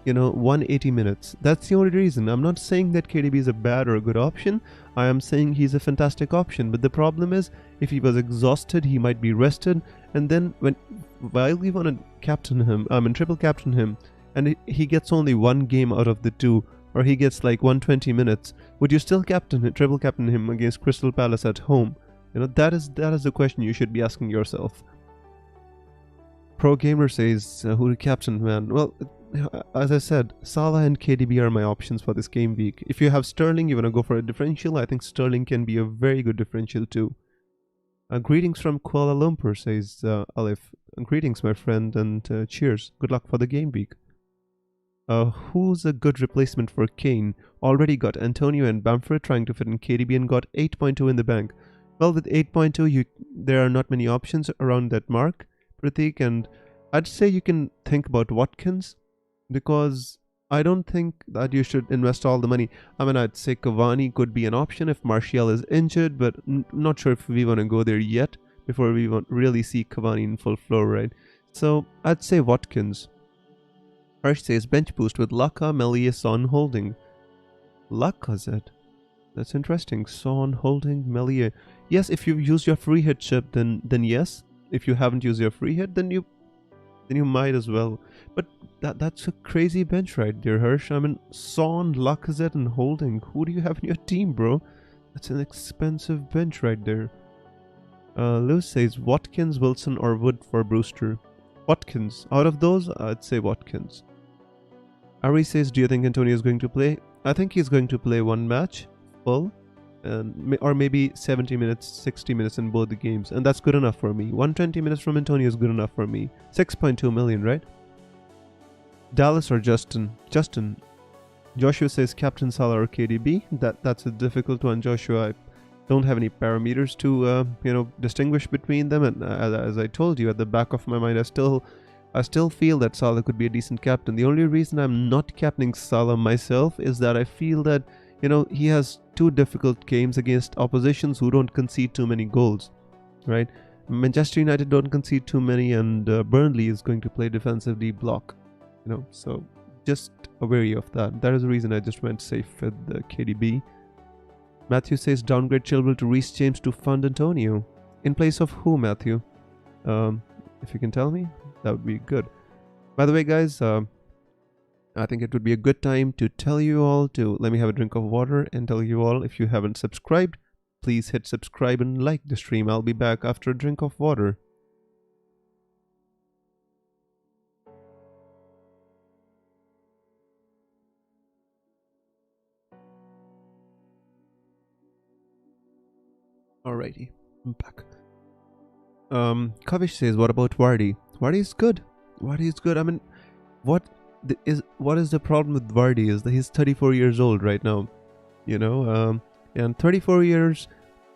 180 minutes. That's the only reason. I'm not saying that KDB is a bad or a good option. I am saying he's a fantastic option, but the problem is if he was exhausted, he might be rested, and then while we want to captain him, triple captain him, and he gets only one game out of the two, or he gets like 120 minutes, would you still triple captain him against Crystal Palace at home? That is the question you should be asking yourself. Pro Gamer says, who to captain, man? Well, as I said, Salah and KDB are my options for this game week. If you have Sterling, you want to go for a differential, I think Sterling can be a very good differential too. Greetings from Kuala Lumpur, says Alif. Greetings, my friend, and cheers. Good luck for the game week. Who's a good replacement for Kane? Already got Antonio and Bamford trying to fit in KDB and got 8.2 in the bank. Well, with 8.2, there are not many options around that mark, Pratik, and I'd say you can think about Watkins, because I don't think that you should invest all the money. I'd say Cavani could be an option if Martial is injured, but not sure if we want to go there yet before we really see Cavani in full flow, right? So I'd say Watkins. Harsh says bench boost with Laka, Melia, Son, Holding. Lacazette? That's interesting. Son, Holding, Melia. Yes, if you've used your free hit chip, then yes. If you haven't used your free hit, then you might as well. But that's a crazy bench right there, Hirsch. Son, Lacazette and Holding. Who do you have in your team, bro? That's an expensive bench right there. Lewis says Watkins, Wilson or Wood for Brewster. Watkins. Out of those, I'd say Watkins. Ari says, do you think Antonio is going to play? I think he's going to play one match, full, or maybe 70 minutes, 60 minutes in both the games, and that's good enough for me. 120 minutes from Antonio is good enough for me. 6.2 million, right? Dallas or Justin? Justin. Joshua says Captain Salah or KDB. That's a difficult one, Joshua. I don't have any parameters to distinguish between them, and as I told you, at the back of my mind, I still feel that Salah could be a decent captain. The only reason I'm not captaining Salah myself is that I feel that he has two difficult games against oppositions who don't concede too many goals, right? Manchester United don't concede too many, and Burnley is going to play defensively block, so just wary of that. That is the reason I just went safe with the KDB. Matthew says downgrade Chilwell to Reece James to fund Antonio. In place of who, Matthew? If you can tell me, that would be good. By the way, guys, I think it would be a good time to tell you all to let me have a drink of water and tell you all, if you haven't subscribed, please hit subscribe and like the stream. I'll be back after a drink of water. Alrighty, I'm back. Kavish says, what about Vardy? Vardy is good. Vardy is good. I mean, what is the problem with Vardy is that he's 34 years old right now, you know, and 34 years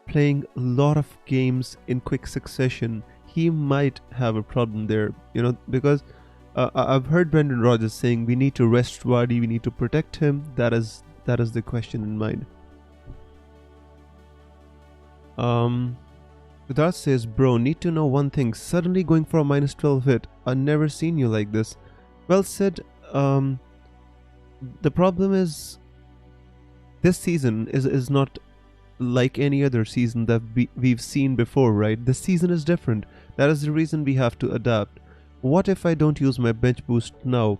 playing a lot of games in quick succession. He might have a problem there, you know, because I've heard Brendan Rodgers saying we need to rest Vardy, we need to protect him. That is the question in mind. That says, bro, need to know one thing. Suddenly going for a -12 hit. I've never seen you like this. Well said. The problem is this season is not like any other season that we've seen before, right? This season is different. That is the reason we have to adapt. What if I don't use my bench boost now?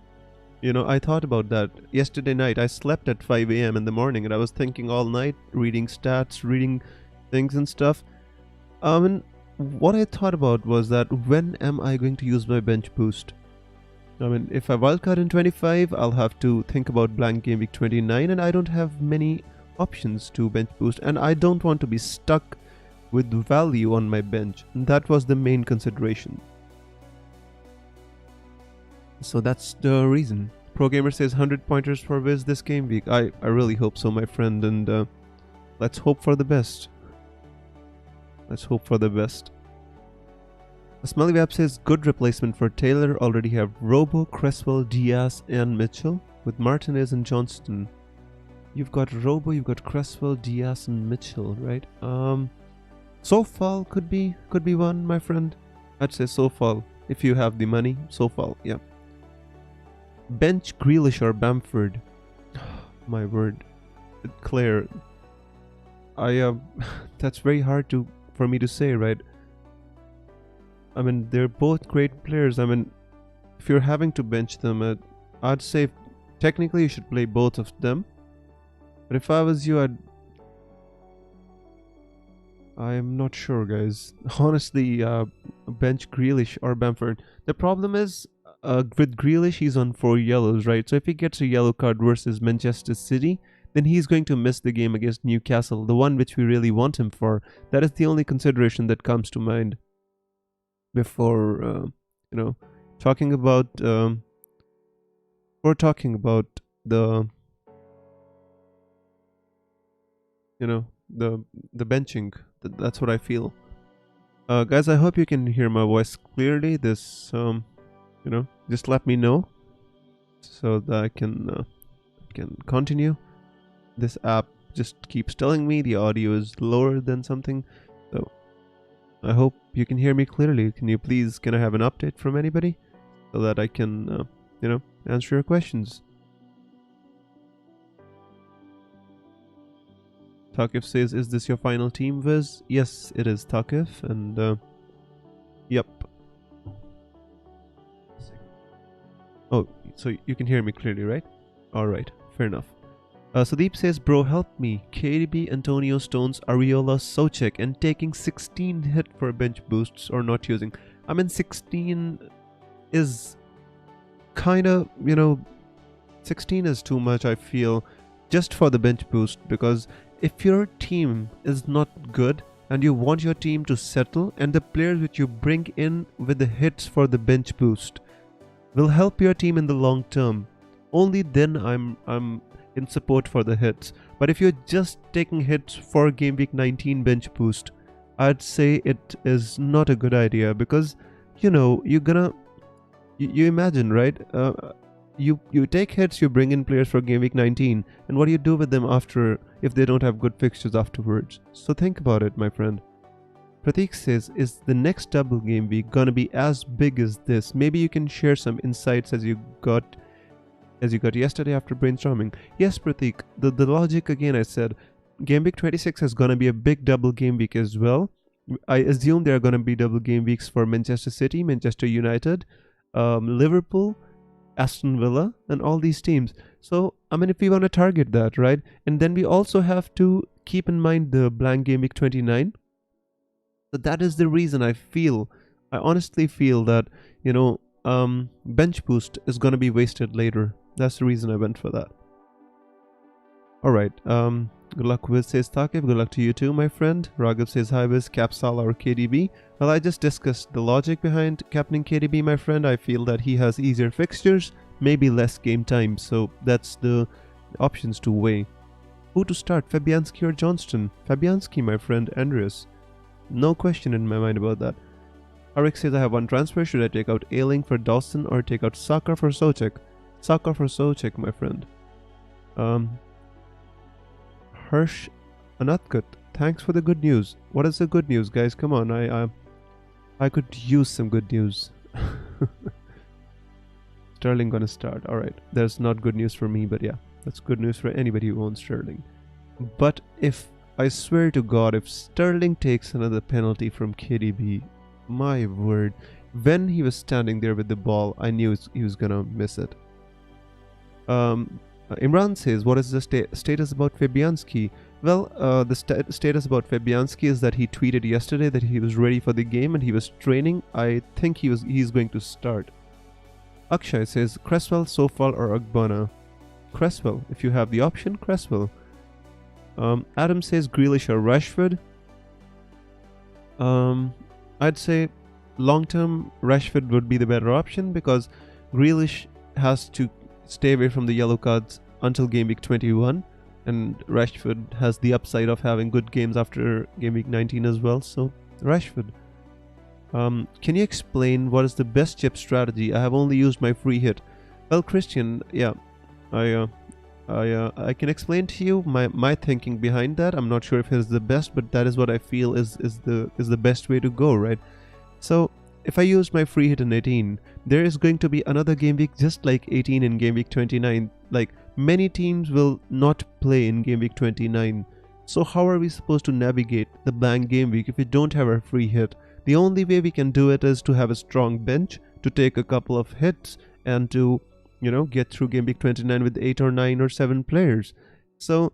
You know, I thought about that yesterday night. I slept at 5 a.m. in the morning and I was thinking all night, reading stats, reading things and stuff. And what I thought about was that when am I going to use my bench boost? I mean, if I wildcard in 25, I'll have to think about blank game week 29, and I don't have many options to bench boost, and I don't want to be stuck with value on my bench. That was the main consideration. So that's the reason. Pro Gamer says 100 pointers for Wiz this game week. I really hope so, my friend, and let's hope for the best. Let's hope for the best. Smelly Web says, good replacement for Taylor. Already have Robo, Cresswell, Diaz, and Mitchell with Martinez and Johnston. You've got Robo, you've got Cresswell, Diaz, and Mitchell, right? Sofal could be one, my friend. I'd say Sofal if you have the money. Sofal, yeah. Bench Grealish or Bamford. My word, Claire. That's very hard for me to say, right? I mean, they're both great players. I mean, if you're having to bench them, I'd say technically you should play both of them. But if I was you, I'm not sure, guys. Honestly, bench Grealish or Bamford. The problem is, with Grealish, he's on 4 yellows, right? So if he gets a yellow card versus Manchester City, then he's going to miss the game against Newcastle, the one which we really want him for. That is the only consideration that comes to mind. Before talking about the the benching. That's what I feel. Guys, I hope you can hear my voice clearly. This just let me know so that I can continue. This app just keeps telling me the audio is lower than something, so I hope you can hear me clearly. Can I have an update from anybody so that I can, answer your questions? Takif says, is this your final team, Viz? Yes, it is, Takif, and, yep. Oh, so you can hear me clearly, right? Alright, fair enough. Sudeep says, bro, help me. KDB, Antonio, Stones, Areola, Socek, and taking 16 hit for bench boosts or not using. I mean, 16 is kind of, 16 is too much, I feel, just for the bench boost. Because if your team is not good and you want your team to settle, and the players which you bring in with the hits for the bench boost will help your team in the long term, only then I'm in support for the hits. But if you're just taking hits for game week 19 bench boost, I'd say it is not a good idea, because you imagine, right? You take hits, you bring in players for game week 19, and what do you do with them after if they don't have good fixtures afterwards? So think about it, my friend. Pratik says, is the next double game week gonna be as big as this? Maybe you can share some insights as you got yesterday after brainstorming. Yes, Pratik, the logic again, I said, game week 26 is gonna be a big double game week as well. I assume there are gonna be double game weeks for Manchester City, Manchester United, Liverpool, Aston Villa, and all these teams. So, I mean, if we want to target that, right? And then we also have to keep in mind the blank game week 29. So that is the reason I honestly feel that, bench boost is going to be wasted later. That's the reason I went for that. Alright, good luck with says Thaqib, good luck to you too, my friend. Raghav says hi with Capsala or KDB. Well, I just discussed the logic behind captaining KDB, my friend. I feel that he has easier fixtures, maybe less game time, so that's the options to weigh. Who to start, Fabianski or Johnston? Fabianski, my friend, Andreas. No question in my mind about that. Arik says I have one transfer. Should I take out Ailing for Dawson or take out Saka for Soucek? Saka for Soucek, my friend. Hirsch Anatkut, thanks for the good news. What is the good news, guys? Come on, I could use some good news. Sterling gonna start. Alright, there's not good news for me, but yeah, that's good news for anybody who owns Sterling. But if, I swear to God, if Sterling takes another penalty from KDB, my word, when he was standing there with the ball, I knew he was gonna miss it. Imran says, what is the status about Fabianski? Well, the status about Fabianski is that he tweeted yesterday that he was ready for the game and he was training. I think he's going to start. Akshay says, Cresswell, Sofal or Agbana? Cresswell, if you have the option, Cresswell. Adam says, Grealish or Rashford? I'd say long-term Rashford would be the better option because Grealish has to stay away from the yellow cards until game week 21, and Rashford has the upside of having good games after game week 19 as well. So Rashford. Can you explain what is the best chip strategy? I have only used my free hit. Well, Christian, yeah, I can explain to you my thinking behind that. I'm not sure if it's the best, but that is what I feel is the best way to go, right? So if I use my free hit in 18, there is going to be another game week just like 18 in game week 29. Like, many teams will not play in game week 29. So how are we supposed to navigate the blank game week if we don't have our free hit? The only way we can do it is to have a strong bench, to take a couple of hits, and to, get through game week 29 with 8 or 9 or 7 players. So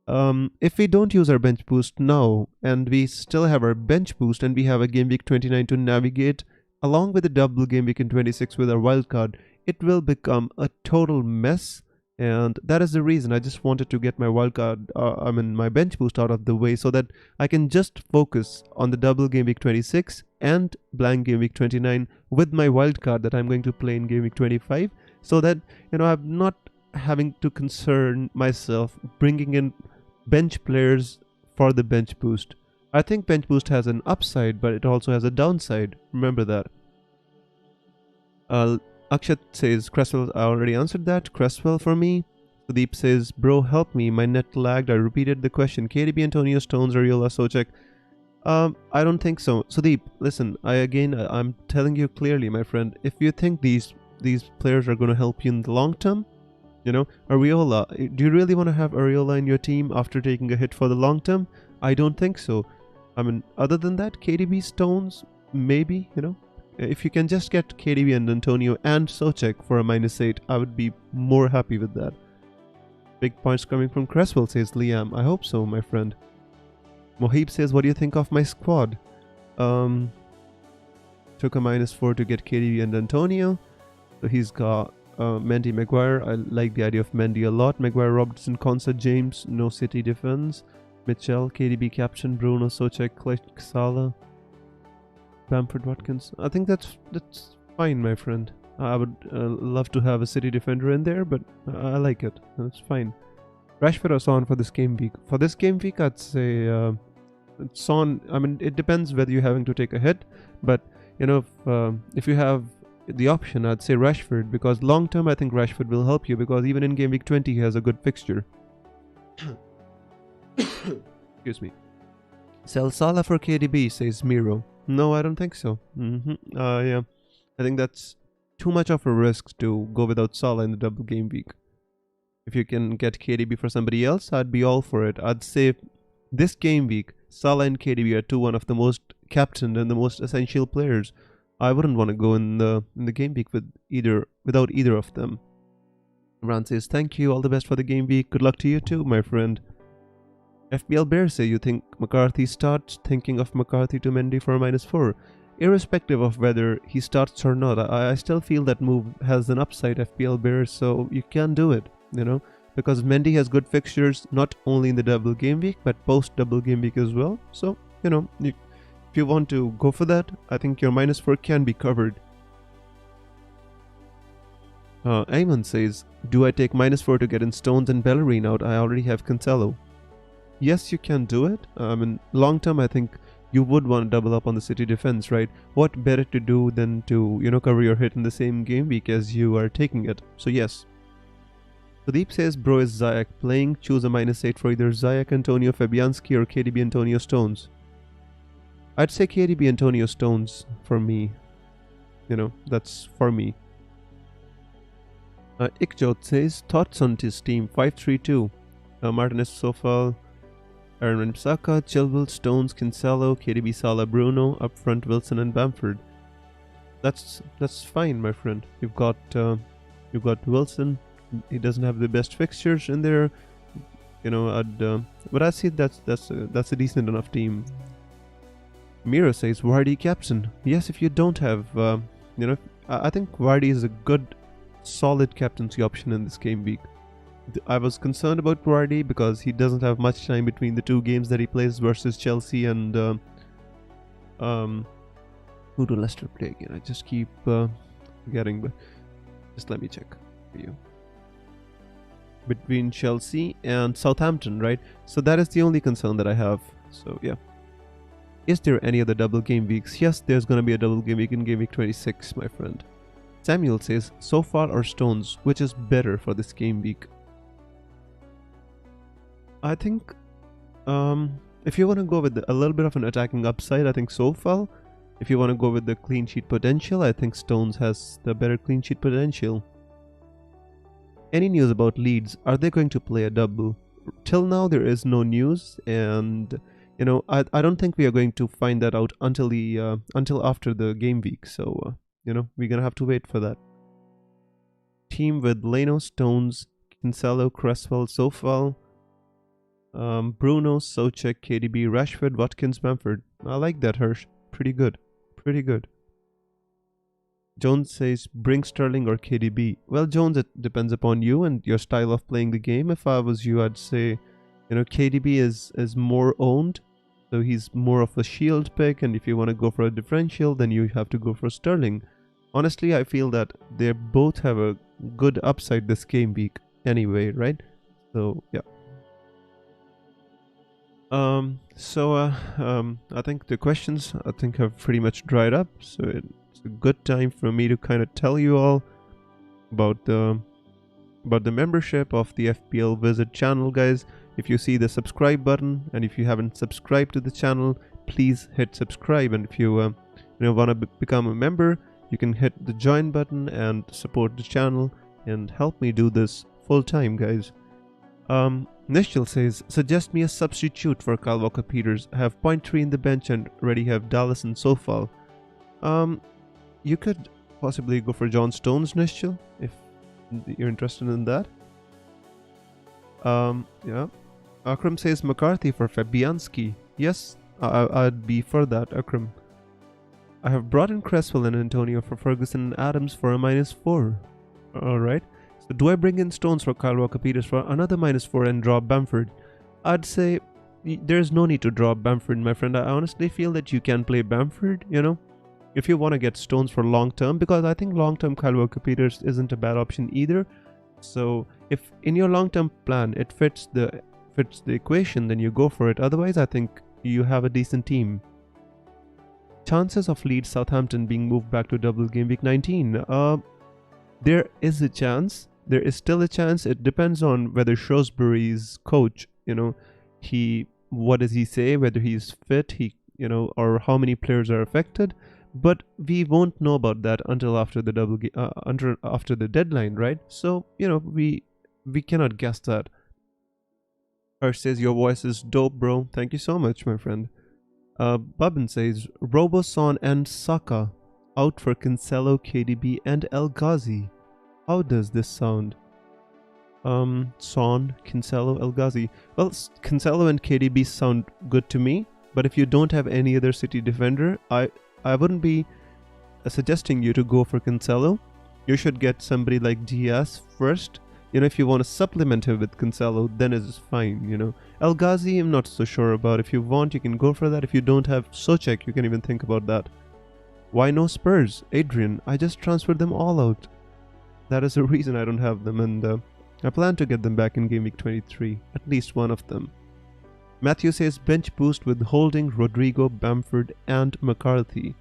if we don't use our bench boost now, and we still have our bench boost, and we have a game week 29 to navigate, along with a double game week in 26 with our wildcard, it will become a total mess. And that is the reason I just wanted to get my wildcard, my bench boost out of the way, so that I can just focus on the double game week 26 and blank game week 29 with my wildcard that I'm going to play in game week 25, so that, I'm not having to concern myself bringing in bench players for the bench boost. I think bench boost has an upside, but it also has a downside. Remember that. Akshat says, Cresswell, I already answered that. Cresswell for me. Sudeep says, bro, help me. My net lagged. I repeated the question. KDB, Antonio, Stones, Ariola, Soucek. I don't think so. Sudeep, listen, I'm telling you clearly, my friend, if you think these players are going to help you in the long term, Ariola, do you really want to have Ariola in your team after taking a hit for the long term? I don't think so. Other than that, KDB, Stones, maybe, if you can just get KDB and Antonio and Soucek for a -8, I would be more happy with that. Big points coming from Cresswell, says Liam. I hope so, my friend. Mohib says, what do you think of my squad? Took a -4 to get KDB and Antonio. So he's got Mendy, Maguire. I like the idea of Mendy a lot. Maguire, Robertson, Konsa, James. No City defense. Mitchell, KDB captain. Bruno, Soucek, Klitsch, Salah. Bamford, Watkins. I think that's fine, my friend. I would love to have a City defender in there, but I like it. That's fine. Rashford or Son for this game week? For this game week, I'd say Son. It depends whether you're having to take a hit, but if you have the option, I'd say Rashford, because long term I think Rashford will help you, because even in game week 20 he has a good fixture. Excuse me. Sell Salah for KDB, says Miro. No, I don't think so. Yeah, I think that's too much of a risk to go without Salah in the double game week. If you can get KDB for somebody else, I'd be all for it. I'd say this game week, Salah and KDB are one of the most captained and the most essential players. I wouldn't want to go in the game week with either without either of them. Ran says, thank you, all the best for the game week. Good luck to you too, my friend. FPL Bear say, you think McCarthy starts? Thinking of McCarthy to Mendy for -4. Irrespective of whether he starts or not, I still feel that move has an upside, FPL Bear, so you can do it, because Mendy has good fixtures not only in the double game week but post double game week as well. So, if you want to go for that, I think your -4 can be covered. Ayman says, do I take -4 to get in Stones and Bellerin out? I already have Cancelo. Yes, you can do it. In long term, I think you would want to double up on the City defense, right? What better to do than to, cover your hit in the same game week as you are taking it. So yes. Sudeep says, bro, is Ziyech playing? Choose a -8 for either Ziyech, Antonio, Fabianski or KDB, Antonio, Stones. I'd say KDB, Antonio, Stones for me. That's for me. Ikjot says, thoughts on his team, 5-3-2. Martinez, Sofal, Aaron Saka, Chilwell, Stones, Cancelo, KDB, Salah, Bruno, up front Wilson and Bamford. That's fine, my friend. You've got Wilson. He doesn't have the best fixtures in there, but I see that's a decent enough team. Mira says, Vardy captain. Yes, if you don't have, I think Vardy is a good, solid captaincy option in this game week. I was concerned about Vardy because he doesn't have much time between the two games that he plays versus Chelsea and who do Leicester play again? I just keep forgetting, but just let me check for you. Between Chelsea and Southampton, right? So that is the only concern that I have. So yeah. Is there any other double game weeks? Yes, there's gonna be a double game week in game week 26, my friend. Samuel says, Sofal or Stones, which is better for this game week? I think if you want to go with a little bit of an attacking upside, I think Sofal. If you want to go with the clean sheet potential, I think Stones has the better clean sheet potential. Any news about Leeds? Are they going to play a double? Till now, there is no news, and I don't think we are going to find that out until after the game week. So we're gonna have to wait for that. Team with Leno, Stones, Cancelo, Cresswell, Sofal, Bruno, Soucek, KDB, Rashford, Watkins, Bamford. I like that, Hirsch. Pretty good. Jones says, bring Sterling or KDB. Well, Jones, it depends upon you and your style of playing the game. If I was you, I'd say, KDB is more owned, so he's more of a shield pick, and if you want to go for a differential, then you have to go for Sterling. Honestly, I feel that they both have a good upside this game week anyway, right? So, yeah. I think the questions have pretty much dried up, so it's a good time for me to kind of tell you all about the membership of the FPL Wizard channel, guys. If you see the subscribe button, and if you haven't subscribed to the channel, please hit subscribe. And if you want to become a member, you can hit the join button and support the channel and help me do this full time, guys. Nishchil says, suggest me a substitute for Kyle Walker-Peters. I have 0.3 in the bench and already have Dallas and Sofal. You could possibly go for John Stones, Nishchil, if you're interested in that. Yeah. Akram says McCarthy for Fabianski. Yes, I'd be for that, Akram. I have brought in Cresswell and Antonio for Ferguson and Adams for a -4. Alright. So do I bring in Stones for Kyle Walker-Peters for another -4 and drop Bamford? I'd say there's no need to drop Bamford, my friend. I honestly feel that you can play Bamford, if you want to get Stones for long term, because I think long term Kyle Walker-Peters isn't a bad option either. So if in your long term plan it fits the equation, then you go for it. Otherwise, I think you have a decent team. Chances of Leeds Southampton being moved back to double game week 19. There is a chance. There is still a chance. It depends on whether Shrewsbury's coach, what does he say, whether he's fit, or how many players are affected. But we won't know about that until after the after the deadline, right? So we cannot guess that. Harsh says your voice is dope, bro. Thank you so much, my friend. Babin says Roboson and Saka out for Cancelo, KDB, and El Ghazi. How does this sound? Son, Cancelo, El Ghazi. Well, Cancelo and KDB sound good to me, but if you don't have any other City defender, I wouldn't be suggesting you to go for Cancelo. You should get somebody like Diaz first. You know, if you want to supplement him with Cancelo, then it's fine, you know. El Ghazi, I'm not so sure about. If you want, you can go for that. If you don't have Socek, you can even think about that. Why no Spurs? Adrian, I just transferred them all out. That is the reason I don't have them, and I plan to get them back in Gameweek 23, at least one of them. Matthew says bench boost with Holding, Rodrigo, Bamford, and McCarthy.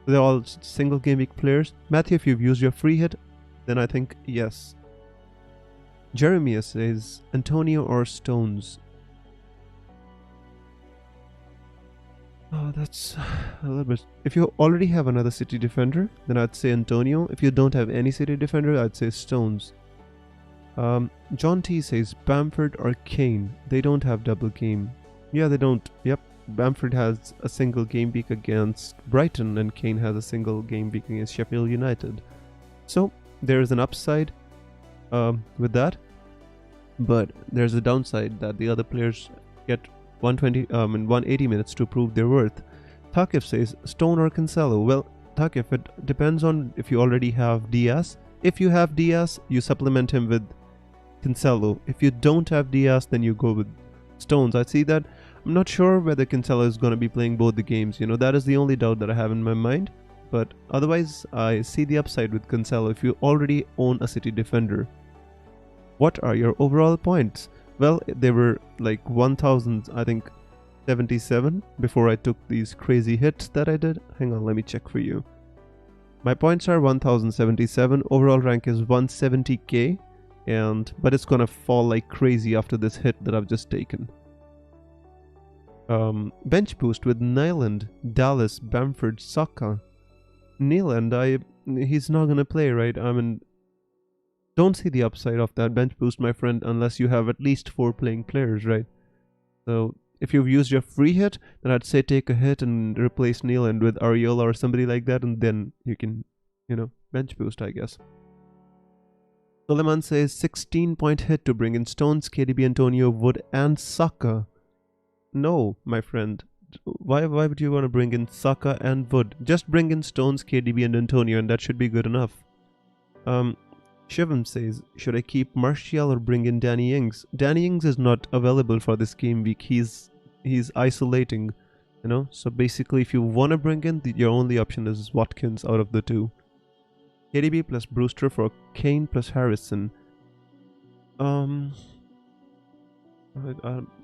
They're all single Gameweek players. Matthew, if you've used your free hit, then I think yes. Jeremiah says Antonio or Stones. Oh, that's a little bit... If you already have another City defender, then I'd say Antonio. If you don't have any City defender, I'd say Stones. John T says Bamford or Kane. They don't have double game. Yeah, they don't. Yep. Bamford has a single game week against Brighton and Kane has a single game week against Sheffield United. So there is an upside with that, but there's a downside that the other players get 120 and 180 minutes to prove their worth. Thakif says Stone or Cancelo. Well, Thakif, it depends on if you already have Diaz. If you have Diaz, you supplement him with Cancelo. If you don't have Diaz, then you go with Stones. I see that. I'm not sure whether Cancelo is going to be playing both the games. You know, that is the only doubt that I have in my mind. But otherwise, I see the upside with Cancelo if you already own a City defender. What are your overall points? Well, they were like 1000, I think, 77 before I took these crazy hits that I did. Hang on, let me check for you. My points are 1077. Overall rank is 170k, but it's gonna fall like crazy after this hit that I've just taken. Bench boost with Nyland, Dallas, Bamford, Saka. Nyland, he's not gonna play, right? I mean, don't see the upside of that bench boost, my friend, unless you have at least 4 playing players, right? So if you've used your free hit, then I'd say take a hit and replace Nyland with Ariola or somebody like that, and then you can, you know, bench boost, I guess. Suleiman says 16-point hit to bring in Stones, KDB, Antonio, Wood, and Saka. No, my friend. Why would you want to bring in Saka and Wood? Just bring in Stones, KDB, and Antonio, and that should be good enough. Shivam says, should I keep Martial or bring in Danny Ings? Danny Ings is not available for this game week. He's isolating, you know. So basically, if you want to bring in, your only option is Watkins out of the two. KDB plus Brewster for Kane plus Harrison.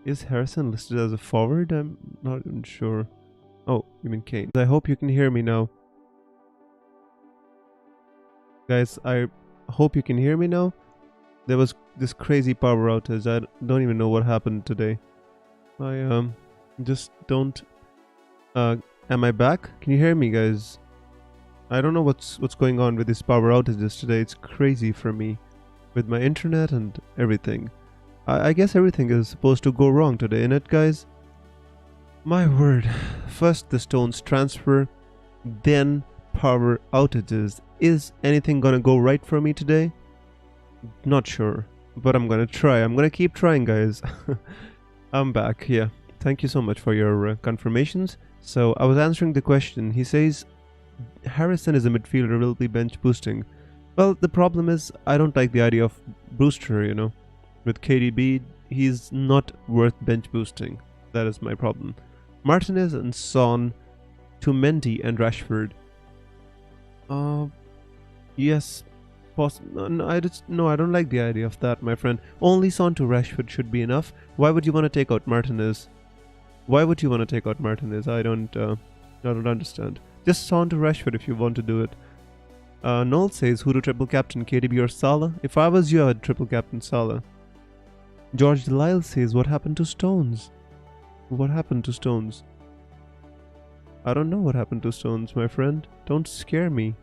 Is Harrison listed as a forward? I'm not even sure. Oh, you mean Kane. I hope you can hear me now. Guys, I hope you can hear me now. There was this crazy power outage. I don't even know what happened today. I just don't... am I back? Can you hear me, guys? I don't know what's going on with these power outages today. It's crazy for me with my internet and everything. I guess everything is supposed to go wrong today, innit, guys? My word. First the Stones transfer, then power outages. Is anything gonna go right for me today? Not sure, but I'm gonna try. I'm gonna keep trying, guys. I'm back, yeah. Thank you so much for your confirmations. So I was answering the question. He says Harrison is a midfielder, will be bench boosting. Well, the problem is I don't like the idea of Brewster, you know. With KDB, he's not worth bench boosting. That is my problem. Martinez and Son to Mendy and Rashford. Yes, no, I don't like the idea of that, my friend. Only Son to Rashford should be enough. Why would you want to take out Martinez? Why would you want to take out Martinez? I don't understand. Just Son to Rashford if you want to do it. Noel says, who to triple captain, KDB or Salah? If I was you, I would triple captain Salah. George Delisle says, what happened to Stones? What happened to Stones? I don't know what happened to Stones, my friend. Don't scare me.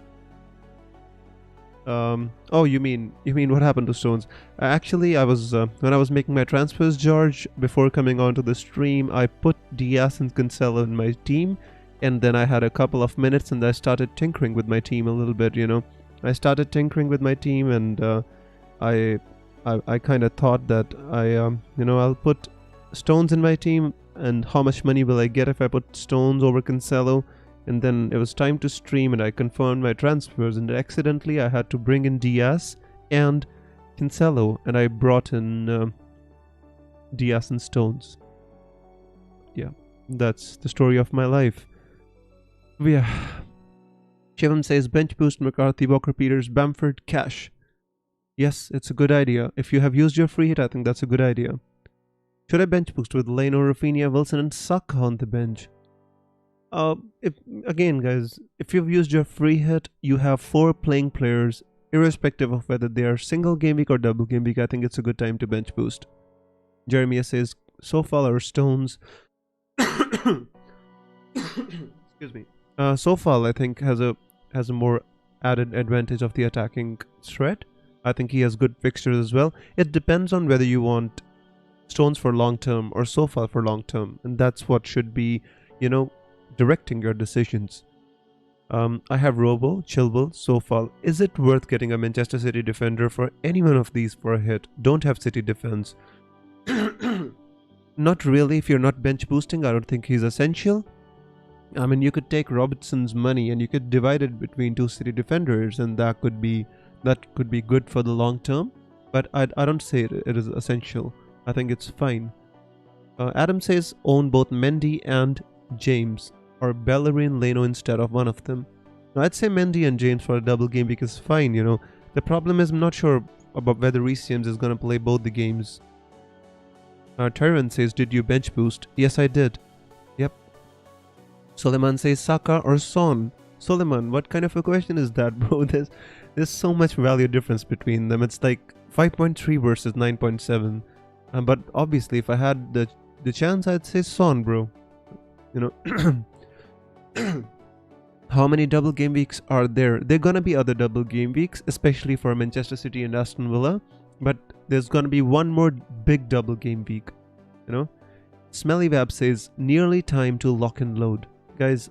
Oh, you mean what happened to Stones? Actually, I was when I was making my transfers, George, before coming onto the stream, I put Diaz and Cancelo in my team, and then I had a couple of minutes and I started tinkering with my team a little bit, you know. I started tinkering with my team, and I kind of thought that I'll put Stones in my team, and how much money will I get if I put Stones over Cancelo? And then it was time to stream, and I confirmed my transfers, and accidentally I had to bring in Diaz and Cancelo, and I brought in Diaz and Stones. Yeah, that's the story of my life. Yeah. Shivam says bench boost McCarthy, Walker Peters, Bamford, Cash. Yes, it's a good idea. If you have used your free hit, I think that's a good idea. Should I bench boost with Leno, Rafinha, Wilson, and Saka on the bench? Guys, if you've used your free hit, you have 4 playing players, irrespective of whether they are single game week or double game week. I think it's a good time to bench boost. Jeremiah says Sofal or Stones. Excuse me. Sofal, I think, has a more added advantage of the attacking threat. I think he has good fixtures as well. It depends on whether you want Stones for long term or Sofal for long term, and that's what should be, directing your decisions. I have Robo, Chilwell, Sofal. Is it worth getting a Manchester City defender for any one of these for a hit? Don't have City defense. Not really. If you're not bench boosting, I don't think he's essential. I mean, you could take Robertson's money and you could divide it between 2 City defenders, and that could be good for the long term. But I don't say it is essential. I think it's fine. Adam says own both Mendy and James, or Bellerin, Leno instead of one of them. Now, I'd say Mendy and James for a double game week is fine. The problem is I'm not sure about whether Reece James is going to play both the games. Tyron says, did you bench boost? Yes, I did. Yep. Suleiman says Saka or Son. Suleiman, what kind of a question is that, bro? There's so much value difference between them. It's like 5.3 versus 9.7. But obviously, if I had the chance, I'd say Son, bro. How many double game weeks are there? There are gonna be other double game weeks, especially for Manchester City and Aston Villa. But there's gonna be one more big double game week. Smelly Wab says nearly time to lock and load, guys.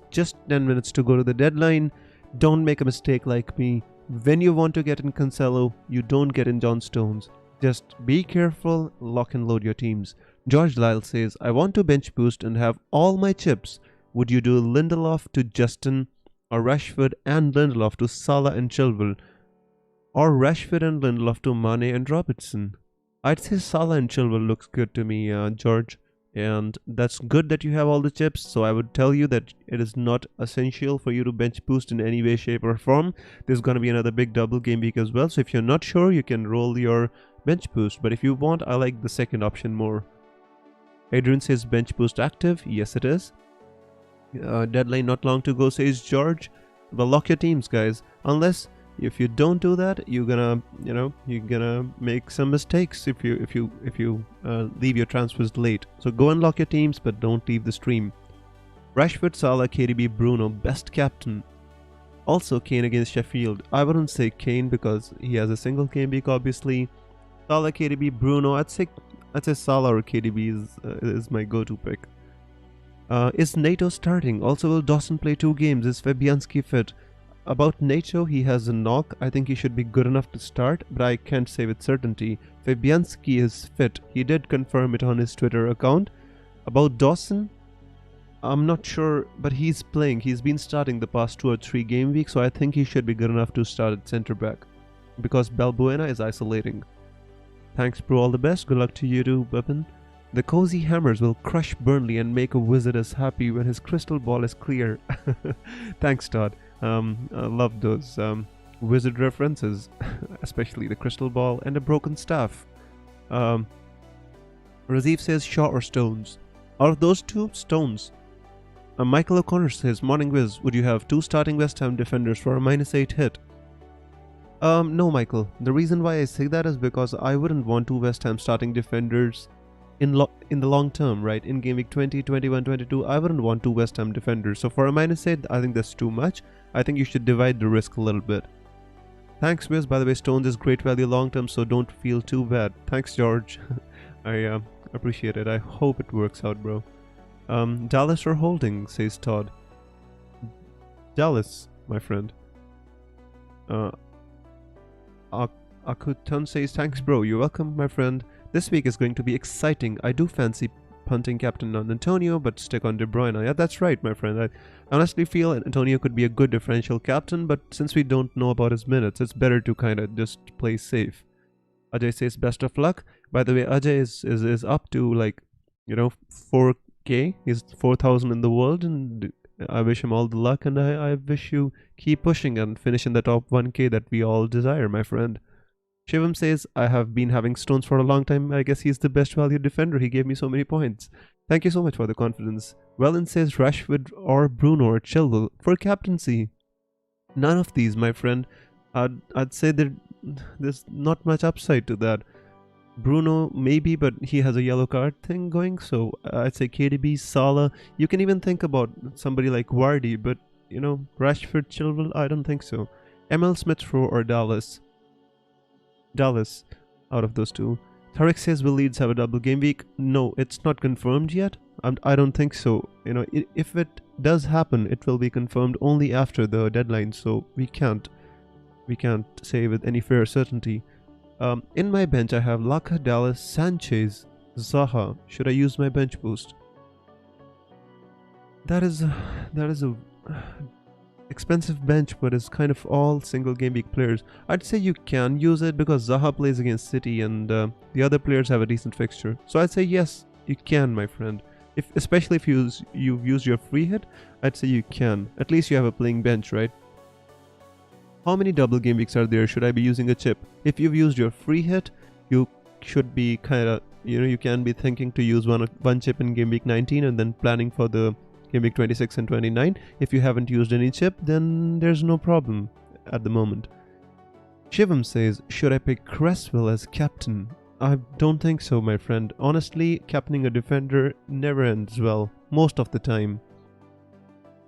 Just 10 minutes to go to the deadline. Don't make a mistake like me. When you want to get in Cancelo, you don't get in John Stones. Just be careful, lock and load your teams. George Lyle says, I want to bench boost and have all my chips. Would you do Lindelof to Justin, or Rashford and Lindelof to Salah and Chilwell, or Rashford and Lindelof to Mane and Robertson? I'd say Salah and Chilwell looks good to me, George. And that's good that you have all the chips, so I would tell you that it is not essential for you to bench boost in any way, shape or form. There's going to be another big double game week as well, so if you're not sure, you can roll your bench boost. But if you want, I like the second option more. Adrian says bench boost active. Yes, it is. Deadline not long to go, says George. Well, lock your teams, guys. Unless if you don't do that, you're gonna make some mistakes if you leave your transfers late. So go and lock your teams, but don't leave the stream. Rashford, Salah, KDB, Bruno, best captain. Also Kane against Sheffield. I wouldn't say Kane because he has a single game week, obviously. Salah, KDB, Bruno. I'd say Salah or KDB is my go-to pick. Is Nato starting? Also, will Dawson play 2 games? Is Fabianski fit? About Nato, he has a knock. I think he should be good enough to start, but I can't say with certainty. Fabianski is fit. He did confirm it on his Twitter account. About Dawson, I'm not sure, but he's playing. He's been starting the past 2 or 3 game weeks, so I think he should be good enough to start at centre back, because Balbuena is isolating. Thanks, bro. All the best. Good luck to you too, Bubin. The Cozy Hammers will crush Burnley and make a wizard as happy when his crystal ball is clear. Thanks, Todd. I love those wizard references, especially the crystal ball and a broken staff. Razif says Shaw or Stones. Out of those 2, Stones. Michael O'Connor says, Morning Wiz, would you have 2 starting West Ham defenders for a -8 hit? No, Michael. The reason why I say that is because I wouldn't want 2 West Ham starting defenders in the long term, right? In game week 20, 21, 22, I wouldn't want 2 West Ham defenders. So for a -8, I think that's too much. I think you should divide the risk a little bit. Thanks, Wiz. By the way, Stones is great value long term, so don't feel too bad. Thanks, George. I appreciate it. I hope it works out, bro. Dallas or Holding, says Todd. Dallas, my friend. Uh, Akutan says, thanks bro, you're welcome my friend. This week is going to be exciting. I do fancy punting captain on Antonio, but stick on De Bruyne. Yeah, that's right my friend. I honestly feel Antonio could be a good differential captain, but since we don't know about his minutes, it's better to kind of just play safe. Ajay says, best of luck. By the way, Ajay is up to like, 4k. He's 4,000 in the world, and I wish him all the luck, and I wish you keep pushing and finish in the top 1k that we all desire, my friend. Shivam says, I have been having Stones for a long time. I guess he's the best value defender. He gave me so many points. Thank you so much for the confidence. Wellen says, Rashford or Bruno or Chilwell for captaincy. None of these, my friend. I'd say that there's not much upside to that. Bruno, maybe, but he has a yellow card thing going, so I'd say KDB, Salah. You can even think about somebody like Vardy, but, Rashford, Chilwell, I don't think so. ML Smith-Rowe or Dallas. Dallas, out of those two. Tariq says, will Leeds have a double game week? No, it's not confirmed yet. I don't think so. If it does happen, it will be confirmed only after the deadline, so we can't say with any fair certainty. In my bench, I have Laka, Dallas, Sanchez, Zaha. Should I use my bench boost? That is a expensive bench, but it's kind of all single game week players. I'd say you can use it because Zaha plays against City and the other players have a decent fixture. So I'd say yes, you can, my friend. Especially if you've used your free hit, I'd say you can. At least you have a playing bench, right? How many double game weeks are there? Should I be using a chip? If you've used your free hit, you should be kind of, you can be thinking to use one chip in game week 19 and then planning for the game week 26 and 29. If you haven't used any chip, then there's no problem at the moment. Shivam says, should I pick Cresswell as captain? I don't think so, my friend. Honestly, captaining a defender never ends well, most of the time.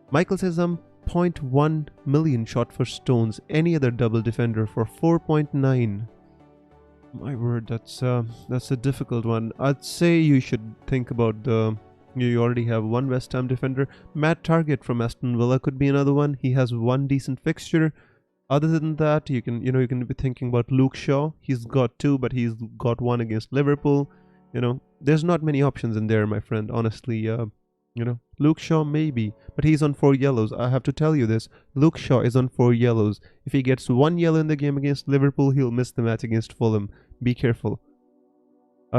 Michael says, I'm 0.1 million shot for Stones. Any other double defender for 4.9. My word, that's a difficult one. I'd say you should think about you already have one West Ham defender. Matt Target from Aston Villa could be another one. He has one decent fixture. Other than that, you can be thinking about Luke Shaw. He's got two, but he's got one against Liverpool. There's not many options in there, my friend. Honestly, Luke Shaw maybe, but he's on 4 yellows. I have to tell you this. Luke Shaw is on 4 yellows. If he gets 1 yellow in the game against Liverpool, he'll miss the match against Fulham. Be careful.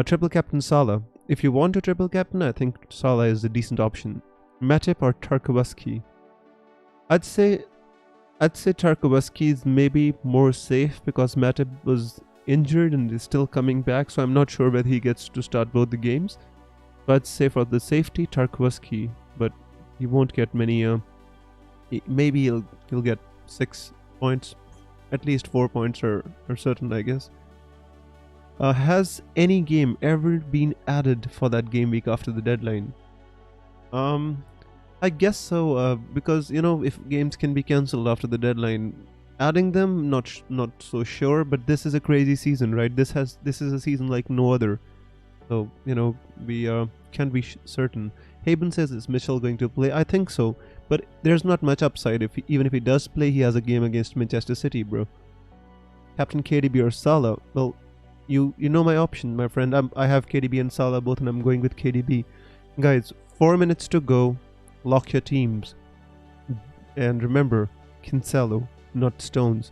Triple captain Salah. If you want a triple captain, I think Salah is a decent option. Matip or Tarkowski? I'd say Tarkowski is maybe more safe because Matip was injured and is still coming back, so I'm not sure whether he gets to start both the games. So I'd say for the safety, Tarkowski, but he won't get many. Maybe he'll get 6 points, at least 4 points are certain, I guess. Has any game ever been added for that game week after the deadline? I guess so, because if games can be cancelled after the deadline, adding them not so sure. But this is a crazy season, right? This is a season like no other. So we can't be certain. Haben says, is Mitchell going to play? I think so, but there's not much upside. Even if he does play, he has a game against Manchester City, bro. Captain KDB or Salah? Well, you know my option, my friend. I have KDB and Salah both, and I'm going with KDB. Guys, 4 minutes to go. Lock your teams. And remember, Cancelo, not Stones.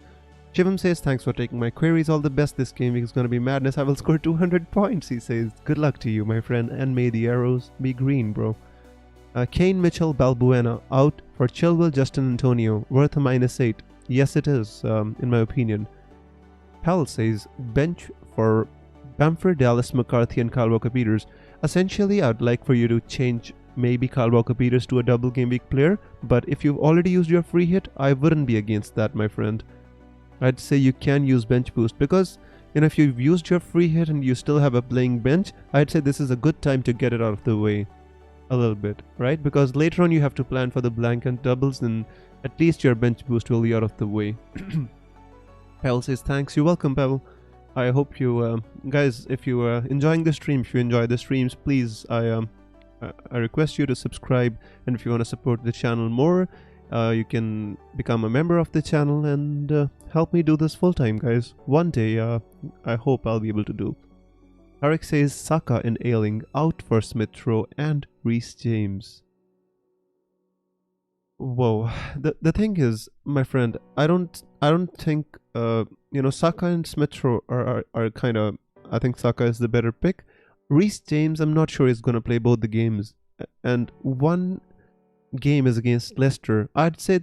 Shivam says, thanks for taking my queries. All the best. This game week is going to be madness. I will score 200 points, he says. Good luck to you, my friend, and may the arrows be green, bro. Kane, Mitchell, Balbuena out for Chilwell, Justin Antonio. Worth a -8. Yes, it is, in my opinion. Pal says, bench for Bamford, Dallas, McCarthy, and Kyle Walker-Peters. Essentially, I'd like for you to change maybe Kyle Walker-Peters to a double game week player, but if you've already used your free hit, I wouldn't be against that, my friend. I'd say you can use bench boost because if you've used your free hit and you still have a playing bench, I'd say this is a good time to get it out of the way a little bit, right? Because later on you have to plan for the blank and doubles, and at least your bench boost will be out of the way. Pavel says, thanks. You're welcome, Pavel. I hope you guys, if you are enjoying the stream, if you enjoy the streams, please I request you to subscribe, and if you want to support the channel more, You can become a member of the channel and help me do this full time, guys. One day, I hope I'll be able to do. Tarek says Saka and Ailing out for Smith Rowe and Reece James. Whoa, the thing is, my friend, I don't think Saka and Smith Rowe are kind of. I think Saka is the better pick. Reece James, I'm not sure he's gonna play both the games, and one game is against Leicester. I'd say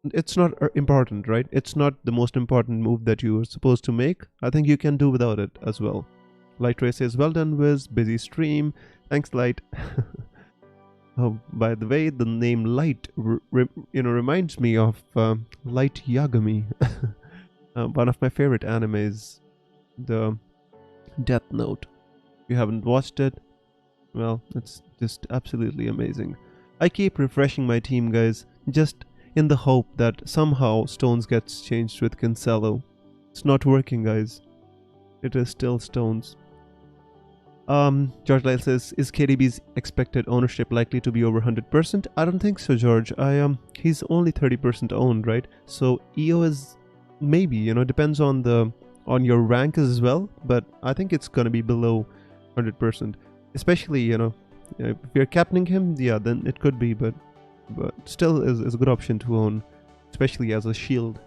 it's not important, right? It's not the most important move that you were supposed to make. I think you can do without it as well. Light Ray says, well done, Wiz. Busy stream. Thanks, Light. Oh, by the way, the name Light, reminds me of Light Yagami, one of my favorite animes, the Death Note. If you haven't watched it, well, it's just absolutely amazing. I keep refreshing my team, guys, just in the hope that somehow Stones gets changed with Cancelo. It's not working, guys. It is still Stones. George Lyle says, is KDB's expected ownership likely to be over 100%? I don't think so, George. He's only 30% owned, right? So EO is maybe, depends on your rank as well, but I think it's gonna be below 100%. Especially, if you're captaining him, yeah, then it could be, but still is a good option to own, especially as a shield,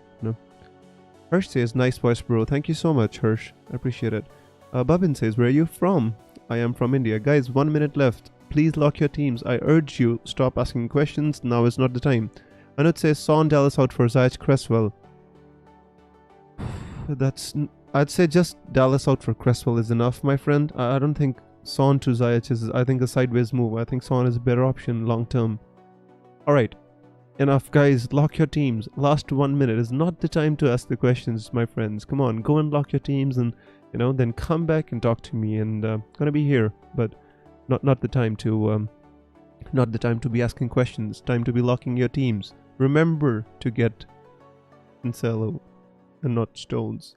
Hirsch says, nice voice, bro. Thank you so much, Hirsch. I appreciate it. Babin says, where are you from? I am from India. Guys, 1 minute left. Please lock your teams. I urge you, stop asking questions. Now is not the time. Anut says, Son Dallas out for Ziyech Cresswell. I'd say just Dallas out for Cresswell is enough, my friend. I don't think Son to Ziyech is, I think, a sideways move. I think Son is a better option long term. Alright. Enough, guys. Lock your teams. Last 1 minute is not the time to ask the questions, my friends. Come on, go and lock your teams and then come back and talk to me, and gonna be here, but not the time to be asking questions. Time to be locking your teams. Remember to get Cancelo and not Stones.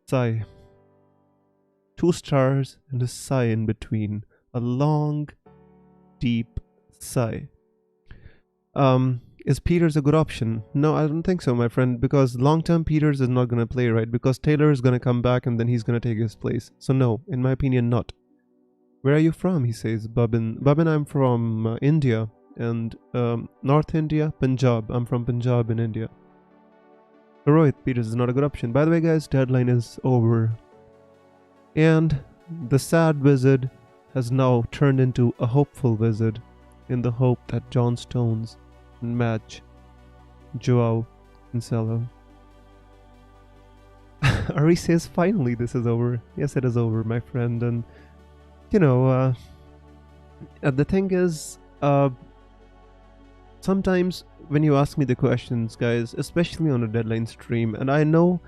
Sigh. 2 stars and a sigh in between. A long, deep sigh. Is Peters a good option? No, I don't think so, my friend, because long-term Peters is not going to play, right? Because Taylor is going to come back and then he's going to take his place. So no, in my opinion, not. Where are you from? He says, Babin. Babin, I'm from India and North India, Punjab. I'm from Punjab in India. Rohit Peters is not a good option. By the way, guys, deadline is over. And the sad wizard has now turned into a hopeful wizard in the hope that John Stones match Joao Cancelo. Ari says, finally this is over. Yes, it is over, my friend. And the thing is, sometimes when you ask me the questions, guys, especially on a deadline stream, and I know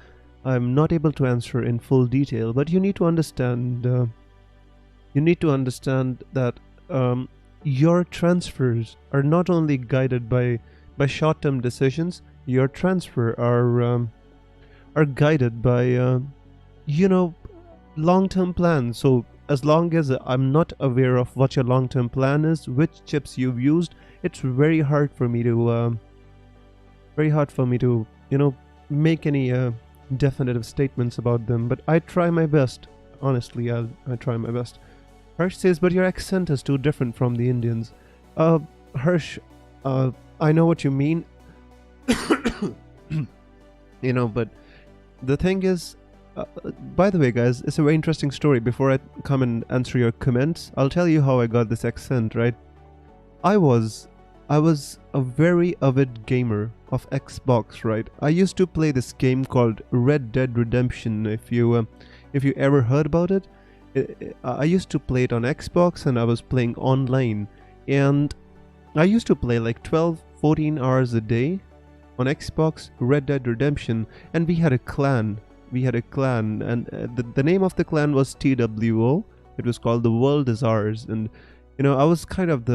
I'm not able to answer in full detail, but you need to understand that your transfers are not only guided by short-term decisions. Your transfer are guided by long-term plans. So as long as I'm not aware of what your long-term plan is, which chips you've used, it's very hard for me to make any definitive statements about them. But I try my best. Honestly, I try my best. Hirsch says, but your accent is too different from the Indians. Hirsch, I know what you mean. But the thing is, by the way, guys, it's a very interesting story. Before I come and answer your comments, I'll tell you how I got this accent, right? I was a very avid gamer of Xbox, right? I used to play this game called Red Dead Redemption. If you ever heard about it, I used to play it on Xbox, and I was playing online, and I used to play like 12-14 hours a day on Xbox Red Dead Redemption, and we had a clan, and the name of the clan was TWO. It was called The World Is Ours, and I was kind of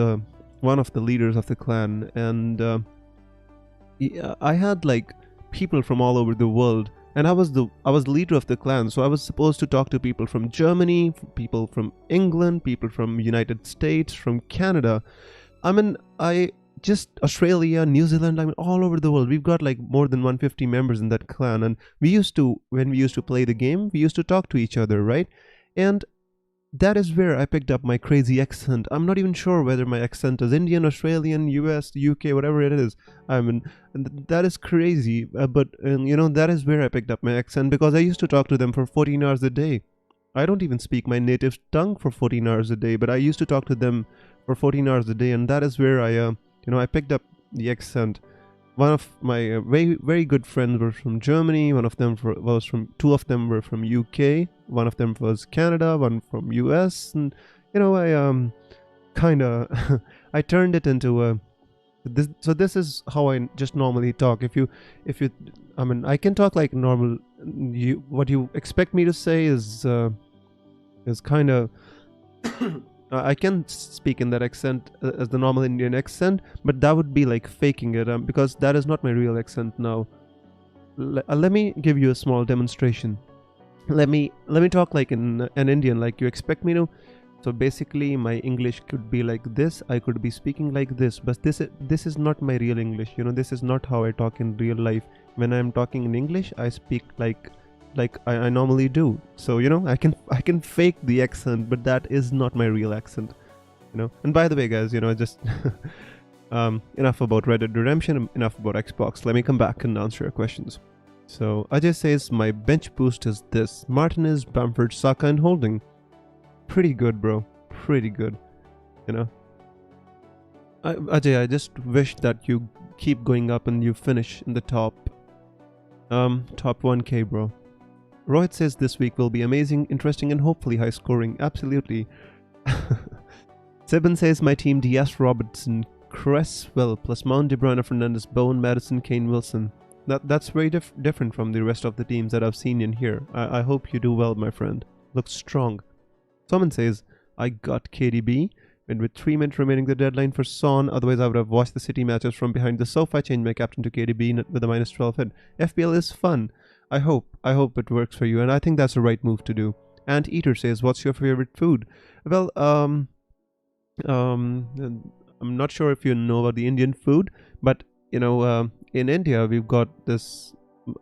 one of the leaders of the clan, and I had like people from all over the world. And I was the leader of the clan, so I was supposed to talk to people from Germany, people from England, people from United States, from Canada. I mean, I just Australia, New Zealand, I mean, all over the world. We've got like more than 150 members in that clan. And when we used to play the game, we used to talk to each other, right? And that is where I picked up my crazy accent. I'm not even sure whether my accent is Indian, Australian, US, UK, whatever it is. I mean, that is crazy. But that is where I picked up my accent because I used to talk to them for 14 hours a day. I don't even speak my native tongue for 14 hours a day, but I used to talk to them for 14 hours a day, and that is where I picked up the accent. One of my very very good friends were from Germany. Two of them were from UK. One of them was Canada. One from US. And I kind of I turned it into a this. So this is how I just normally talk. If you, I mean, I can talk like normal. What you expect me to say is kind of. I can speak in that accent as the normal Indian accent, but that would be like faking it because that is not my real accent now. Let me give you a small demonstration. Let me talk like in an Indian, like you expect me to. So basically, my English could be like this. I could be speaking like this, but this is not my real English. This is not how I talk in real life. When I'm talking in English, I speak like I normally do. So I can fake the accent, but that is not my real accent. And by the way, guys, just enough about Red Dead Redemption, enough about Xbox. Let me come back and answer your questions. So Ajay says my bench boost is this: Martinez, Bamford, Saka, and Holding. Pretty good, bro. Pretty good. Ajay, I just wish that you keep going up and you finish in the top 1k, bro. Rohit says this week will be amazing, interesting, and hopefully high scoring. Absolutely. Sebin says my team Diaz, Robertson, Cresswell plus Mount, De Bruyne, Fernandes, Bowen, Madison, Kane, Wilson. That's very different from the rest of the teams that I've seen in here. I hope you do well, my friend. Looks strong. Someone says I got KDB, and with 3 minutes remaining the deadline for Son, otherwise I would have watched the City matches from behind the sofa. I changed my captain to KDB with a minus 12 hit. FPL is fun. I hope it works for you, and I think that's the right move to do. And Eater says, what's your favorite food? Well, I'm not sure if you know about the Indian food, but in India we've got this.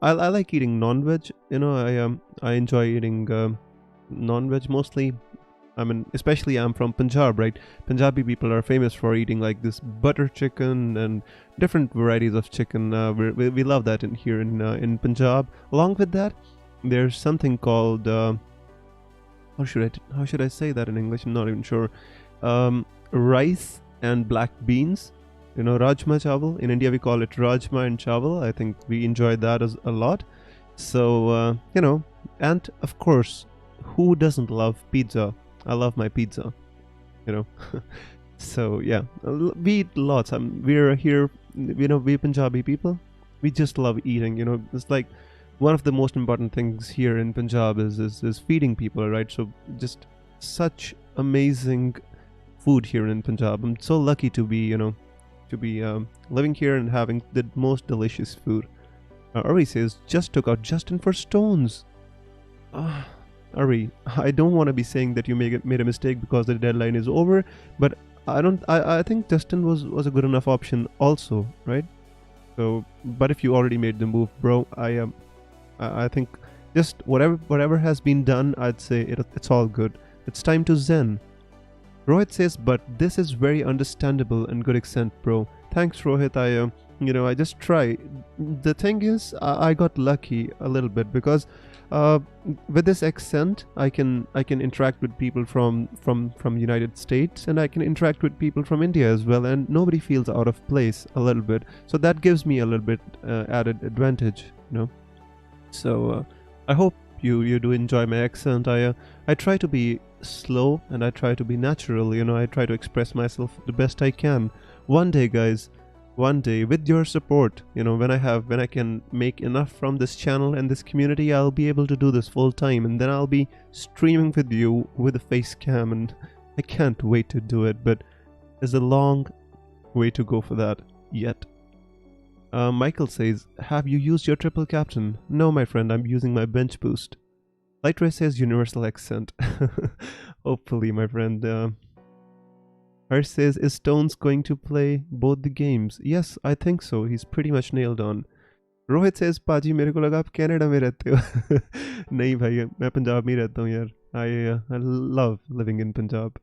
I like eating non-veg. I enjoy eating non-veg mostly. I mean, especially I'm from Punjab, right? Punjabi people are famous for eating like this butter chicken and different varieties of chicken. We love that here in Punjab. Along with that, there's something called how should I say that in English? I'm not even sure. Rice and black beans. Rajma chawal. In India, we call it rajma and chawal. I think we enjoy that a lot. So and of course, who doesn't love pizza? I love my pizza, So yeah, we eat lots. We're here, we Punjabi people. We just love eating. It's like one of the most important things here in Punjab is feeding people, right? So just such amazing food here in Punjab. I'm so lucky to be living here and having the most delicious food. Ari says just took out Justin for Stones. Ari, I don't want to be saying that you made a mistake because the deadline is over, but I think Justin was a good enough option also, right? So, but if you already made the move, bro, I think just whatever has been done, I'd say it's all good. It's time to zen. Rohit says, but this is very understandable and good accent, bro. Thanks, Rohit. I just try. The thing is, I got lucky a little bit because with this accent, I can interact with people from United States, and I can interact with people from India as well, and nobody feels out of place a little bit. So that gives me a little bit added advantage, So I hope you do enjoy my accent. I try to be slow and I try to be natural. I try to express myself the best I can. One day, guys. One day, with your support, when I can make enough from this channel and this community, I'll be able to do this full time, and then I'll be streaming with you with a face cam, and I can't wait to do it, but there's a long way to go for that yet. Michael says, have you used your triple captain? No, my friend, I'm using my bench boost. Lightray says universal accent. Hopefully, my friend. Harsh says, is Stones going to play both the games? Yes, I think so. He's pretty much nailed on. Rohit says, पाजी मेरे को लगा आप Canada में रहते हो. नहीं भाई, मैं पंजाब में रहता हूँ यार. I love living in Punjab.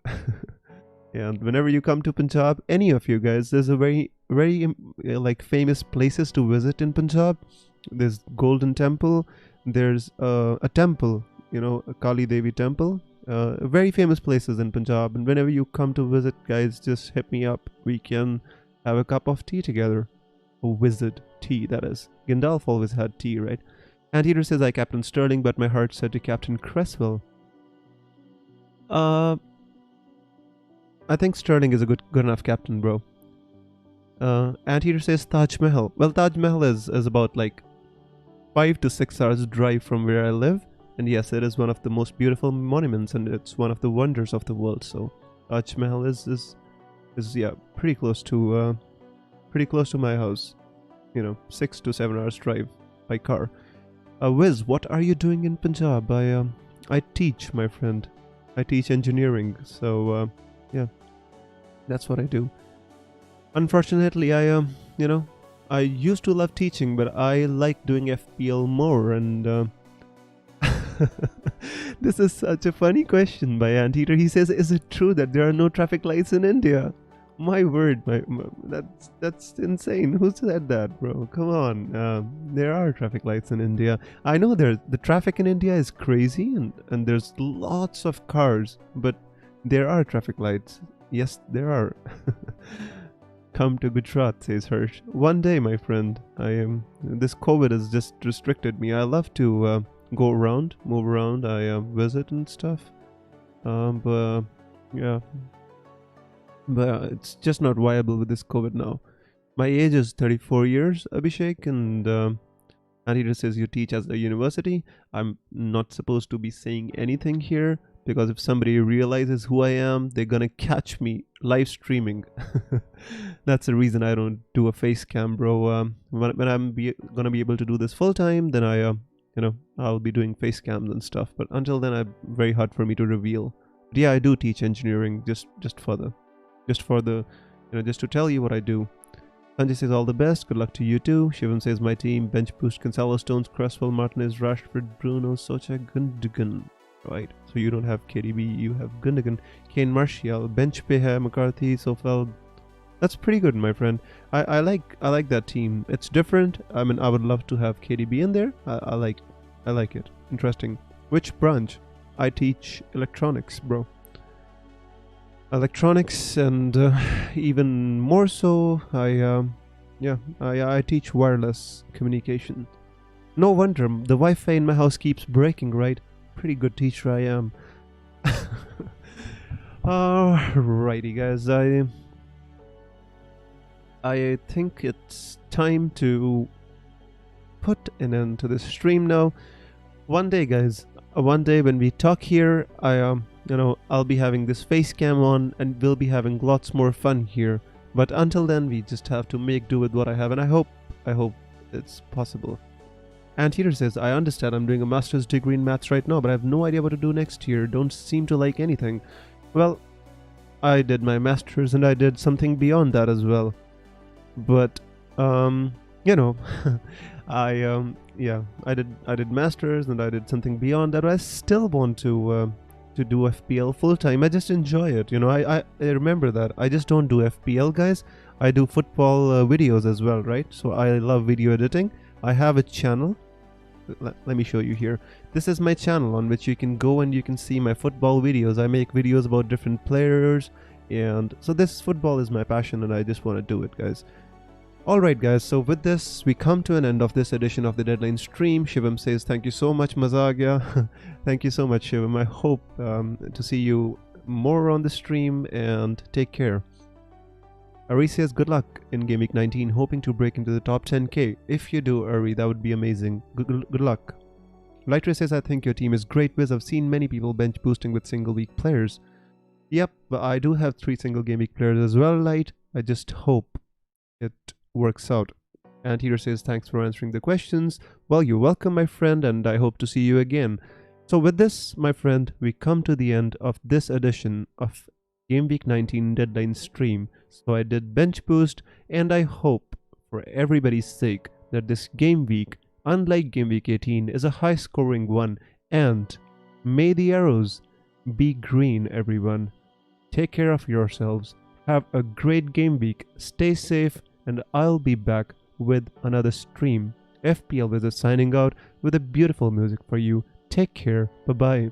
And whenever you come to Punjab, any of you guys, there's a very like famous places to visit in Punjab. There's Golden Temple. There's a temple, you know, a Kali Devi temple. Very famous places in Punjab. And whenever you come to visit, guys, just hit me up. We can have a cup of tea together. A wizard tea, that is. Gandalf always had tea, right? Anteater says, I Captain Sterling, but my heart said to Captain Cresswell. I think Sterling is a good enough captain, bro. Anteater says Taj Mahal. Well, Taj Mahal is about like 5 to 6 hours drive from where I live. And yes, it is one of the most beautiful monuments, and it's one of the wonders of the world. So Taj Mahal is yeah, pretty close to my house. You know, 6 to 7 hours drive by car. Wiz, what are you doing in Punjab? I teach, my friend. I teach engineering. So yeah, that's what I do. Unfortunately, I used to love teaching, but I like doing FPL more. And this is such a funny question by Anteater. He says, is it true that there are no traffic lights in India? My word, that's insane. Who said that, bro? Come on. There are traffic lights in India. I know the traffic in India is crazy, and there's lots of cars, but there are traffic lights. Yes, there are. Come to Gujarat, says Harsh. One day, my friend. This COVID has just restricted me. I love to go around, move around. I visit and stuff. But yeah. But it's just not viable with this COVID now. My age is 34 years, Abhishek, and Anita says you teach at a university. I'm not supposed to be saying anything here, because if somebody realizes who I am, they're gonna catch me live streaming. That's the reason I don't do a face cam, bro. When I'm gonna be able to do this full time, then I'll be doing face cams and stuff. But until then, it's very hard for me to reveal. But yeah, I do teach engineering just to tell you what I do. Sanjay says all the best. Good luck to you too. Shivam says my team bench boost Cancelo, Stones, Cresswell, Martinez, Rashford, Bruno, Socha, Gundogan. Right. So you don't have KDB, you have Gundogan. Kane, Martial, bench pe hai McCarthy, Sofel. That's pretty good, my friend. I like that team. It's different. I mean, I would love to have KDB in there. I like it. Interesting. Which branch? I teach electronics, bro. Electronics, and even more so, I teach wireless communication. No wonder the Wi-Fi in my house keeps breaking, right? Pretty good teacher I am. Alrighty, guys. I think it's time to put an end to this stream now. One day, guys. One day when we talk here, I'll be having this face cam on, and we'll be having lots more fun here. But until then, we just have to make do with what I have, and I hope it's possible. Anteater says, I understand I'm doing a master's degree in maths right now, but I have no idea what to do next year. Don't seem to like anything. Well, I did my master's, and I did something beyond that as well. But I did masters, and I did something beyond that. But I still want to do FPL full time. I just enjoy it. I remember that I just don't do FPL, guys. I do football videos as well, right? So I love video editing. I have a channel. Let me show you here. This is my channel on which you can go and you can see my football videos. I make videos about different players, and so this football is my passion, and I just want to do it, guys. Alright, guys, so with this, we come to an end of this edition of the Deadline stream. Shivam says, thank you so much, Mazagya. Thank you so much, Shivam. I hope to see you more on the stream, and take care. Ari says, good luck in Gameweek 19, hoping to break into the top 10k. If you do, Ari, that would be amazing. Good luck. Lighter says, I think your team is great, Wiz. I've seen many people bench boosting with single week players. Yep, but I do have 3 single game week players as well, Light. I just hope it works out. And Peter says, thanks for answering the questions. Well, you're welcome, my friend, and I hope to see you again. So with this, my friend, we come to the end of this edition of Gameweek 19 deadline stream. So I did bench boost, and I hope, for everybody's sake, that this game week, unlike Gameweek 18, is a high scoring one. And may the arrows be green, everyone. Take care of yourselves. Have a great game week. Stay safe, and I'll be back with another stream. FPL Wizard signing out with a beautiful music for you. Take care. Bye bye.